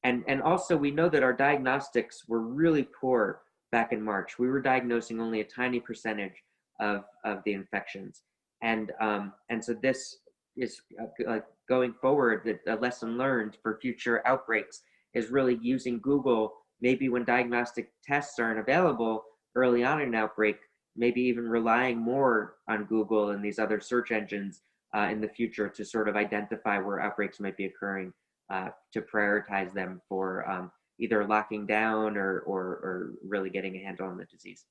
And also, we know that our diagnostics were really poor back in March. We were diagnosing only a tiny percentage of the infections. And so this is going forward, a lesson learned for future outbreaks is really using Google, maybe when diagnostic tests aren't available early on in an outbreak, maybe even relying more on Google and these other search engines in the future to sort of identify where outbreaks might be occurring, to prioritize them for either locking down or really getting a handle on the disease.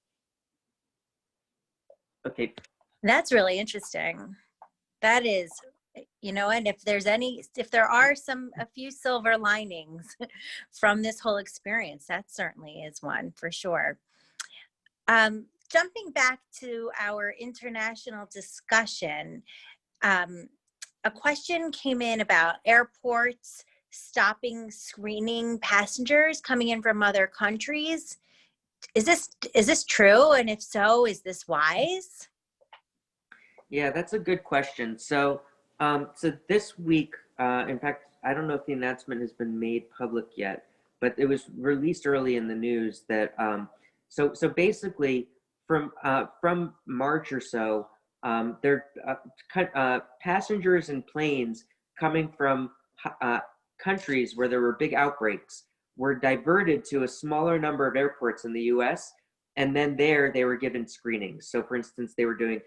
Okay. That's really interesting. That is, and if there are a few silver linings from this whole experience, that certainly is one for sure. Jumping back to our international discussion, a question came in about airports stopping screening passengers coming in from other countries. Is this true? And if so, is this wise? Yeah, that's a good question. So, so this week, in fact, I don't know if the announcement has been made public yet, but it was released early in the news that so basically from March or so, Passengers in planes coming from countries where there were big outbreaks were diverted to a smaller number of airports in the US, and then there they were given screenings. So for instance, they were doing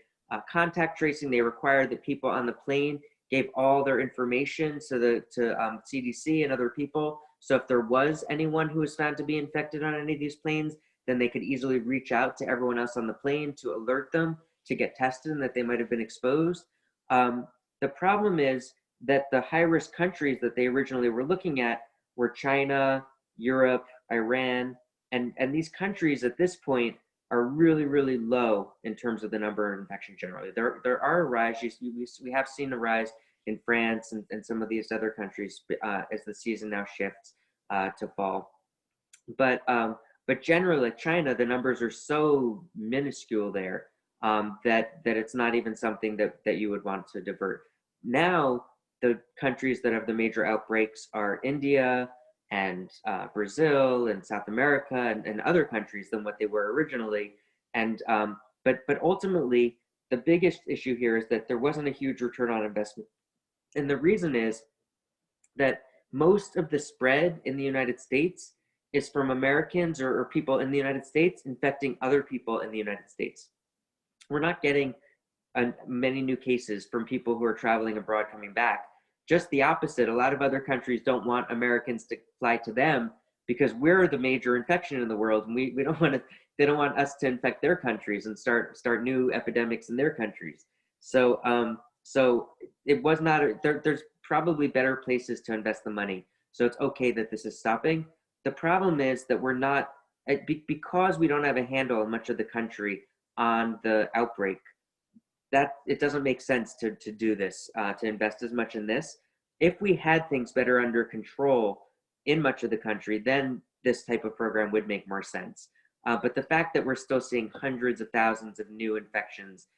contact tracing. They required that people on the plane gave all their information to CDC and other people. So if there was anyone who was found to be infected on any of these planes, then they could easily reach out to everyone else on the plane to alert them to get tested and that they might have been exposed. The problem is that the high-risk countries that they originally were looking at were China, Europe, Iran, and these countries at this point are really, really low in terms of the number of infections generally. There are a rise. We have seen a rise in France and some of these other countries as the season now shifts to fall. But generally, like China, the numbers are so minuscule there that it's not even something that you would want to divert. Now, the countries that have the major outbreaks are India and Brazil and South America and other countries than what they were originally. And but ultimately, the biggest issue here is that there wasn't a huge return on investment. And the reason is that most of the spread in the United States is from Americans or people in the United States infecting other people in the United States. We're not getting many new cases from people who are traveling abroad coming back. Just the opposite. A lot of other countries don't want Americans to fly to them because we're the major infection in the world, and we don't want to. They don't want us to infect their countries and start new epidemics in their countries. So so it was not. There's probably better places to invest the money. So it's okay that this is stopping. The problem is that we're not, because we don't have a handle in much of the country on the outbreak, that it doesn't make sense to do this, to invest as much in this. If we had things better under control in much of the country, then this type of program would make more sense. But the fact that we're still seeing hundreds of thousands of new infections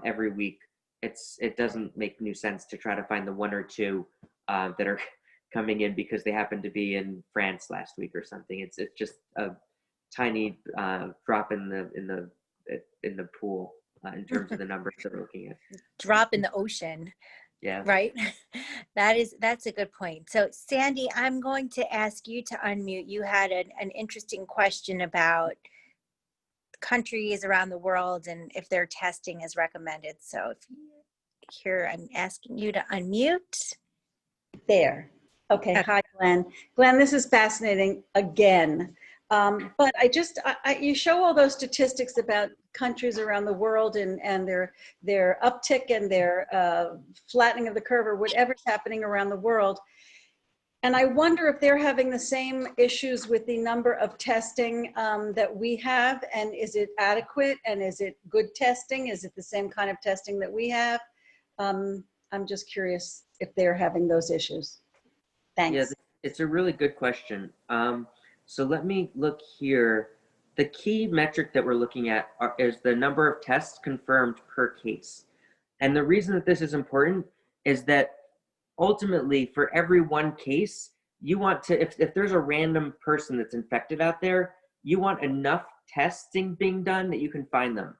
every week, it doesn't make new sense to try to find the one or two that are coming in because they happen to be in France last week or something. It's just a tiny drop in the pool in terms of the numbers that we're looking at. Drop in the ocean. Yeah. Right. That's a good point. So Sandy, I'm going to ask you to unmute. You had an interesting question about countries around the world and if their testing is recommended. So here I'm asking you to unmute. There. Okay. Hi, Glenn. Glenn, this is fascinating again. But you show all those statistics about countries around the world and their uptick and their flattening of the curve or whatever's happening around the world. And I wonder if they're having the same issues with the number of testing that we have, and is it adequate, and is it good testing? Is it the same kind of testing that we have? I'm just curious if they're having those issues. Thanks. Yeah, it's a really good question. So let me look here. The key metric that we're looking at is the number of tests confirmed per case. And the reason that this is important is that ultimately for every one case, you want to, if there's a random person that's infected out there, you want enough testing being done that you can find them.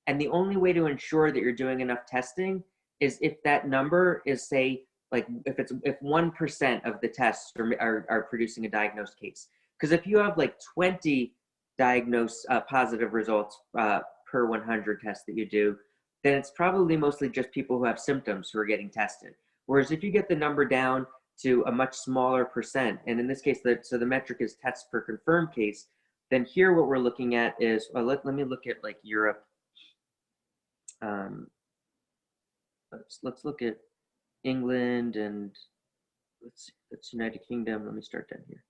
And the only way to ensure that you're doing enough testing is if that number is, say, like if 1% of the tests are producing a diagnosed case. Because if you have like 20 diagnosed positive results per 100 tests that you do, then it's probably mostly just people who have symptoms who are getting tested. Whereas if you get the number down to a much smaller percent, and in this case, so the metric is tests per confirmed case, then here what we're looking at is, well, let me look at like Europe. Let's look at England and let's United Kingdom. Let me start down here.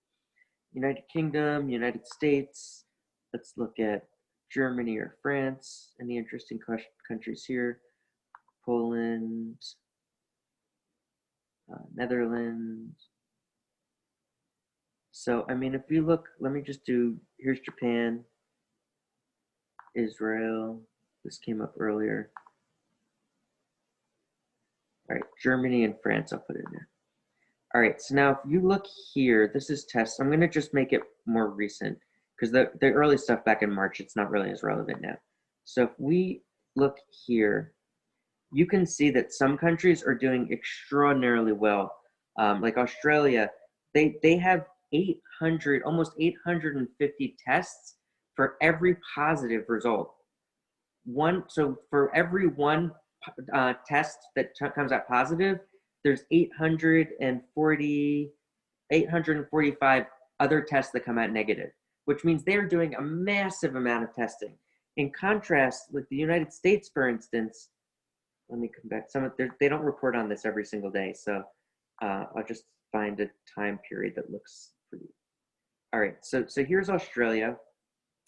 United Kingdom, United States. Let's look at Germany or France. Any interesting countries here? Poland, Netherlands. So, I mean, if you look, let me just do, here's Japan, Israel. This came up earlier. All right, Germany and France, I'll put in there. All right, so now if you look here, this is tests. I'm gonna just make it more recent because the early stuff back in March, it's not really as relevant now. So if we look here, you can see that some countries are doing extraordinarily well. Like Australia, they have 800, almost 850 tests for every positive result. So for every one test that comes out positive, there's 845 other tests that come out negative, which means they're doing a massive amount of testing. In contrast, with the United States, for instance, let me come back. They don't report on this every single day, so I'll just find a time period that looks pretty. All right, so here's Australia.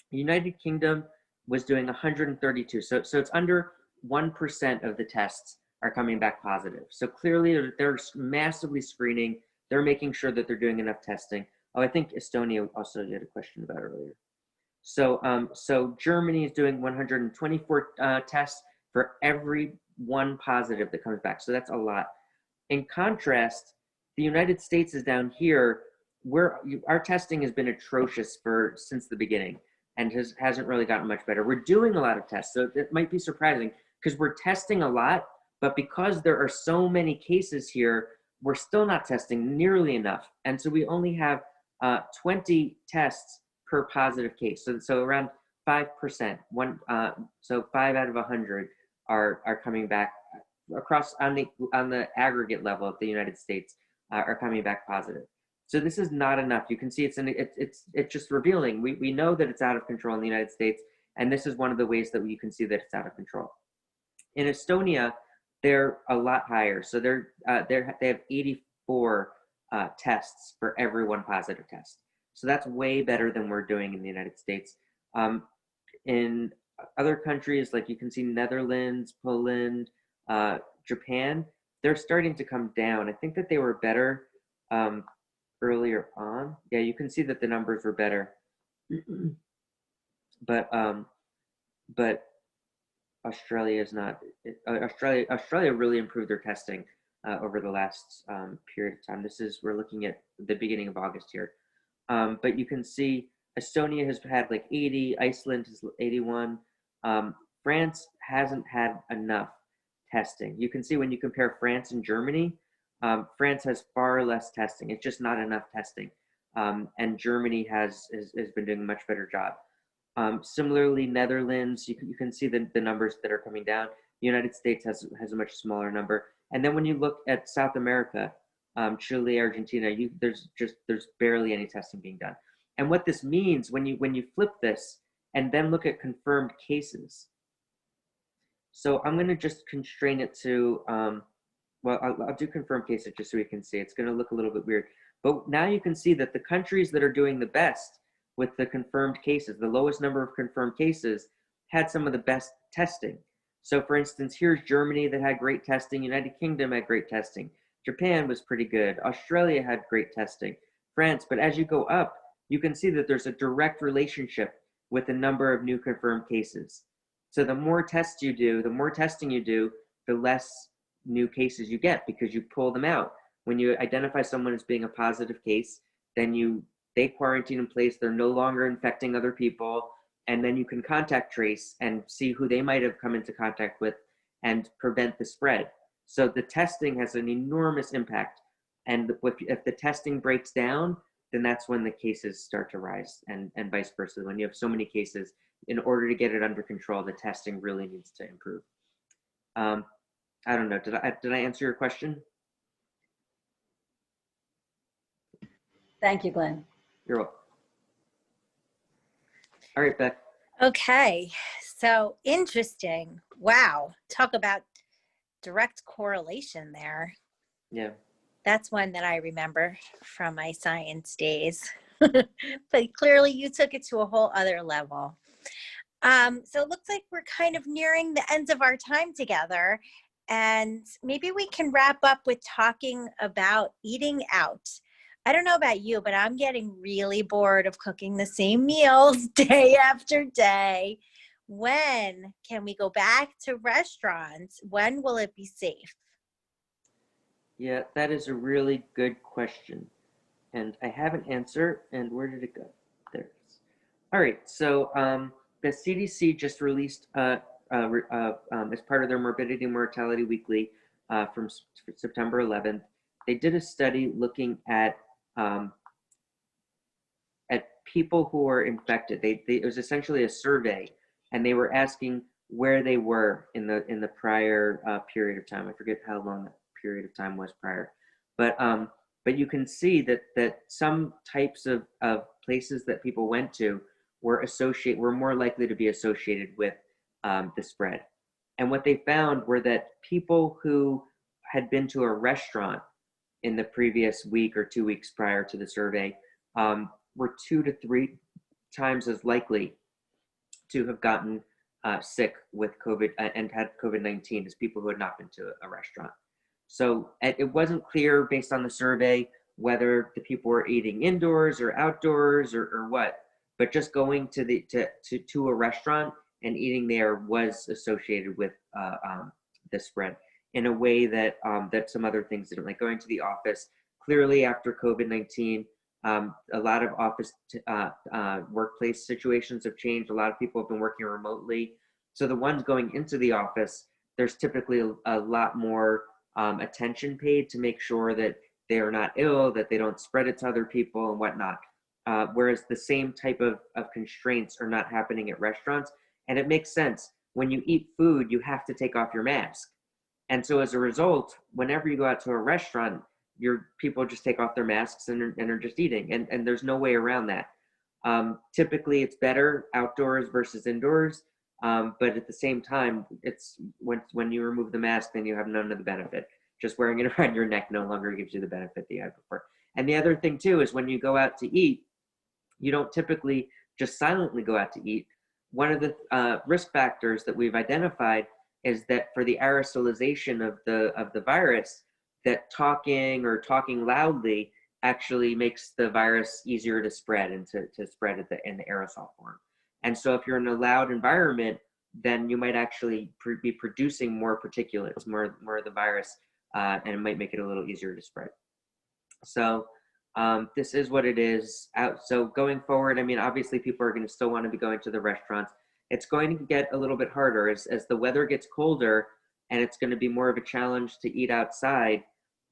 United Kingdom was doing 132, so it's under 1% of the tests are coming back positive. So clearly they're massively screening. They're making sure that they're doing enough testing. Oh, I think Estonia also had a question about earlier. So Germany is doing 124 tests for every one positive that comes back. So that's a lot. In contrast, the United States is down here where our testing has been atrocious since the beginning and hasn't really gotten much better. We're doing a lot of tests, so it might be surprising because we're testing a lot, but because there are so many cases here, we're still not testing nearly enough. And so we only have 20 tests per positive case. So around 5%, so 5 out of 100 are coming back across on the aggregate level of the United States are coming back positive. So this is not enough. You can see it's just revealing. We know that it's out of control in the United States, and this is one of the ways that you can see that it's out of control. In Estonia, they're a lot higher. So they have 84 tests for every one positive test. So that's way better than we're doing in the United States. In other countries, like you can see Netherlands, Poland, Japan, they're starting to come down. I think that they were better earlier on. Yeah, you can see that the numbers were better. But Australia is not. Australia really improved their testing over the last period of time. We're looking at the beginning of August here. But you can see Estonia has had like 80, Iceland is 81. France hasn't had enough testing. You can see when you compare France and Germany, France has far less testing. It's just not enough testing. And Germany has been doing a much better job. Similarly, Netherlands, you can see the numbers that are coming down. The United States has a much smaller number. And then when you look at South America, Chile, Argentina, there's barely any testing being done. And what this means when you flip this and then look at confirmed cases. So I'm going to just constrain it to, well, I'll do confirmed cases just so we can see. It's going to look a little bit weird. But now you can see that the countries that are doing the best with the confirmed cases, the lowest number of confirmed cases, had some of the best testing. So for instance, here's Germany that had great testing. United Kingdom had great testing. Japan was pretty good. Australia had great testing. France, but as you go up, you can see that there's a direct relationship with the number of new confirmed cases. So the more tests you do, the more testing you do, the less new cases you get because you pull them out. When you identify someone as being a positive case, then they quarantine in place, they're no longer infecting other people, and then you can contact trace and see who they might have come into contact with and prevent the spread. So the testing has an enormous impact. And if the testing breaks down, then that's when the cases start to rise and vice versa. When you have so many cases, in order to get it under control, the testing really needs to improve. I don't know, did I answer your question? Thank you, Glenn. You're welcome. All right, Beck. Okay, so interesting. Wow, talk about direct correlation there. Yeah. That's one that I remember from my science days. But clearly you took it to a whole other level. So it looks like we're kind of nearing the ends of our time together. And maybe we can wrap up with talking about eating out. I don't know about you, but I'm getting really bored of cooking the same meals day after day. When can we go back to restaurants? When will it be safe? Yeah, that is a really good question. And I have an answer. And where did it go? There it is. All right. So the CDC just released as part of their morbidity and mortality weekly from September 11th, they did a study looking at people who were infected. It was essentially a survey, and they were asking where they were in the prior period of time. I forget how long that period of time was prior, but you can see that some types of places that people went to were more likely to be associated with the spread. And what they found were that people who had been to a restaurant in the previous week or 2 weeks prior to the survey were 2 to 3 times as likely to have gotten sick with COVID and had COVID-19 as people who had not been to a restaurant. So it wasn't clear based on the survey whether the people were eating indoors or outdoors or what, but just going to a restaurant and eating there was associated with the spread in a way that that some other things didn't, like going to the office. Clearly, after COVID-19, a lot of office workplace situations have changed. A lot of people have been working remotely. So the ones going into the office, there's typically a lot more attention paid to make sure that they are not ill, that they don't spread it to other people and whatnot. Whereas the same type of constraints are not happening at restaurants. And it makes sense. When you eat food, you have to take off your mask. And so as a result, whenever you go out to a restaurant, people just take off their masks and are just eating. And there's no way around that. Typically, it's better outdoors versus indoors. But at the same time, it's when you remove the mask, then you have none of the benefit. Just wearing it around your neck no longer gives you the benefit that you had before. And the other thing too is when you go out to eat, you don't typically just silently go out to eat. One of the risk factors that we've identified is that for the aerosolization of the virus, that talking or talking loudly actually makes the virus easier to spread and to spread in the aerosol form. And so if you're in a loud environment, then you might actually be producing more particulates, more of the virus, and it might make it a little easier to spread. So this is what it is. So going forward, I mean, obviously people are going to still want to be going to the restaurants. It's going to get a little bit harder as the weather gets colder and it's going to be more of a challenge to eat outside.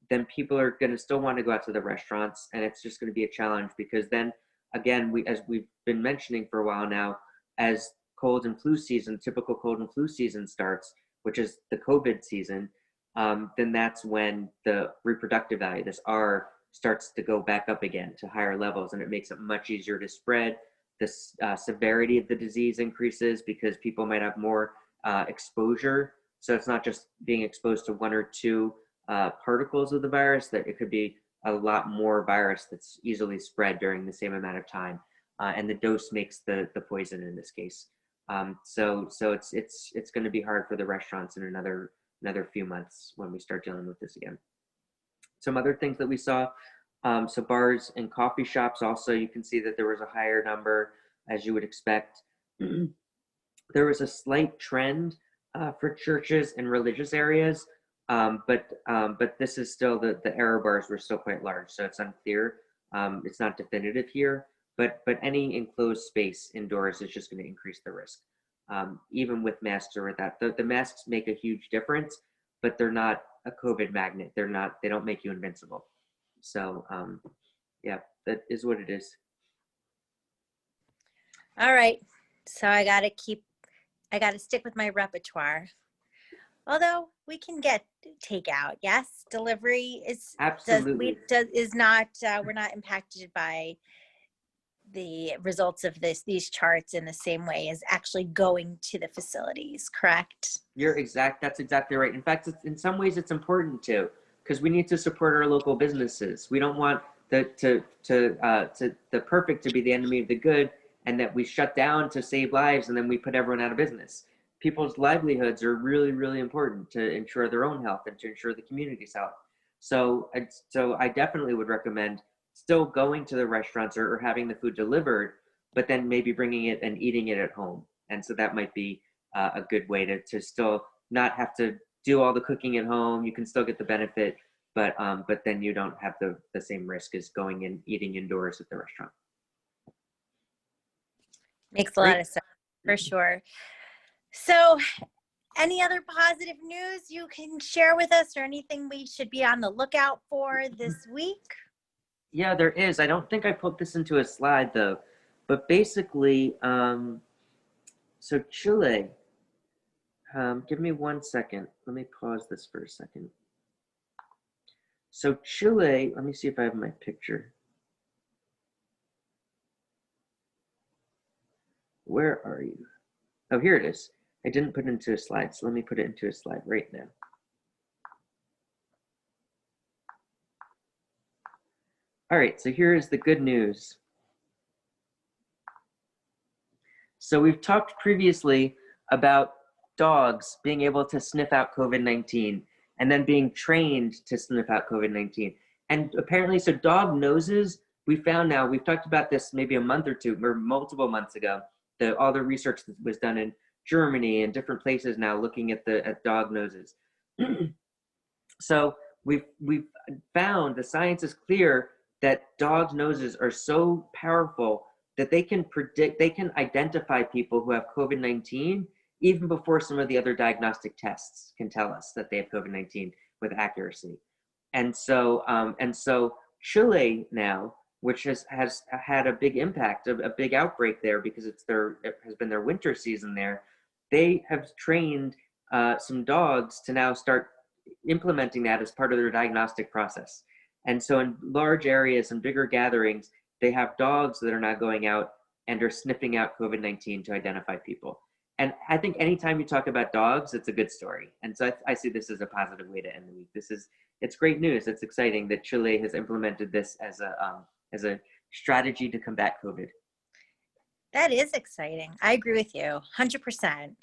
Then people are going to still want to go out to the restaurants, and it's just going to be a challenge because then again, as we've been mentioning for a while now, as cold and flu season, typical cold and flu season starts, which is the COVID season, then that's when the reproductive value, this R, starts to go back up again to higher levels, and it makes it much easier to spread. The severity of the disease increases because people might have more exposure. So it's not just being exposed to 1 or 2 particles of the virus, that it could be a lot more virus that's easily spread during the same amount of time. And the dose makes the poison in this case. So it's going to be hard for the restaurants in another few months when we start dealing with this again. Some other things that we saw, so bars and coffee shops also, you can see that there was a higher number, as you would expect. There was a slight trend for churches and religious areas, but this is still, the error bars were still quite large, so it's unclear. It's not definitive here, but any enclosed space indoors is just going to increase the risk, even with masks or without. The masks make a huge difference, but they're not a COVID magnet. They don't make you invincible. So yeah, that is what it is. All right. So I got to stick with my repertoire. Although we can get takeout. Yes. Delivery is absolutely is not, we're not impacted by the results of these charts in the same way as actually going to the facilities, correct? That's exactly right. In fact, in some ways it's important too, because we need to support our local businesses. We don't want the perfect to be the enemy of the good, and that we shut down to save lives and then we put everyone out of business. People's livelihoods are really, really important to ensure their own health and to ensure the community's health. So I definitely would recommend still going to the restaurants or having the food delivered, but then maybe bringing it and eating it at home. And so that might be a good way to still not have to do all the cooking at home. You can still get the benefit, but then you don't have the same risk as going and eating indoors at the restaurant. Makes a lot of sense, for sure. So any other positive news you can share with us or anything we should be on the lookout for this week? Yeah, there is. I don't think I put this into a slide though, but basically, so Chile, give me 1 second. Let me pause this for a second. So Chile, let me see if I have my picture. Where are you? Oh, here it is. I didn't put it into a slide, so let me put it into a slide right now. All right, so here is the good news. So we've talked previously about dogs being able to sniff out COVID-19 and then being trained to sniff out COVID-19. And apparently, so dog noses, we found now, we've talked about this maybe a month or two, or multiple months ago, all the research that was done in Germany and different places now looking at dog noses. So we've found the science is clear that dogs' noses are so powerful that they can predict, they can identify people who have COVID-19 even before some of the other diagnostic tests can tell us that they have COVID-19 with accuracy. And so Chile now, which has had a big impact, a big outbreak there because it has been their winter season there, they have trained some dogs to now start implementing that as part of their diagnostic process. And so in large areas and bigger gatherings, they have dogs that are now going out and are sniffing out COVID-19 to identify people. And I think anytime you talk about dogs, it's a good story. And so I see this as a positive way to end the week. It's great news. It's exciting that Chile has implemented this as a strategy to combat COVID. That is exciting. I agree with you 100%.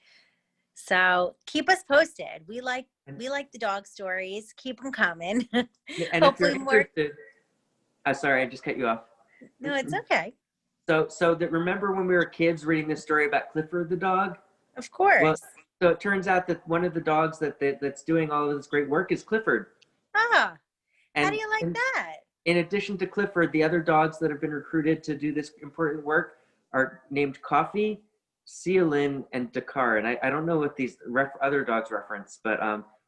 So keep us posted. We like the dog stories. Keep them coming. Yeah, and Hopefully if you're more. interested, sorry, I just cut you off. No, it's okay. So that remember when we were kids reading this story about Clifford the dog? Of course. Well, so it turns out that one of the dogs that's doing all of this great work is Clifford. Ah, And how do you like that? In addition to Clifford, the other dogs that have been recruited to do this important work are named Coffee, Ceolin, and Dakar. And I don't know what these other dogs reference, but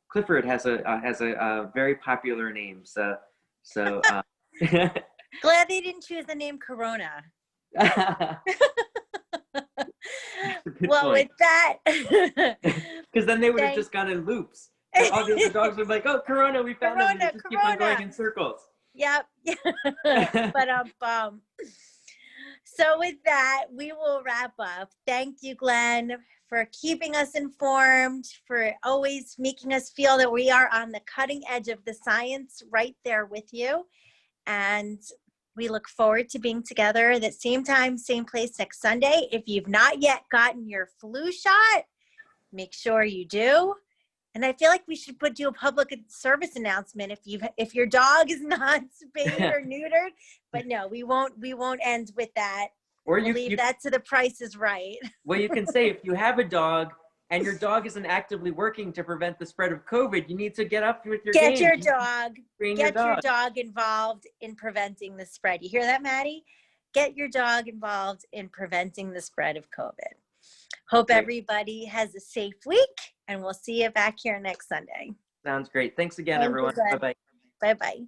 Clifford has a very popular name. So Glad they didn't choose the name Corona. Well, point. with that, because then they would have just gone in loops. And all the other dogs would be like, "Oh, Corona, we found them." And just keep on going in circles. Yep. But so with that, we will wrap up. Thank you, Glenn, for keeping us informed, for always making us feel that we are on the cutting edge of the science right there with you. And we look forward to being together at the same time, same place next Sunday. If you've not yet gotten your flu shot, make sure you do. And I feel like we should do a public service announcement if your dog is not spayed or neutered. But no, we won't end with that. Or we'll leave that to the Price is Right. Well, you can say if you have a dog and your dog isn't actively working to prevent the spread of COVID, you need to get up with your game. Get your dog involved in preventing the spread. You hear that, Maddie? Get your dog involved in preventing the spread of COVID. Hope everybody has a safe week, and we'll see you back here next Sunday. Sounds great. Thanks again, everyone. Bye-bye. Bye-bye.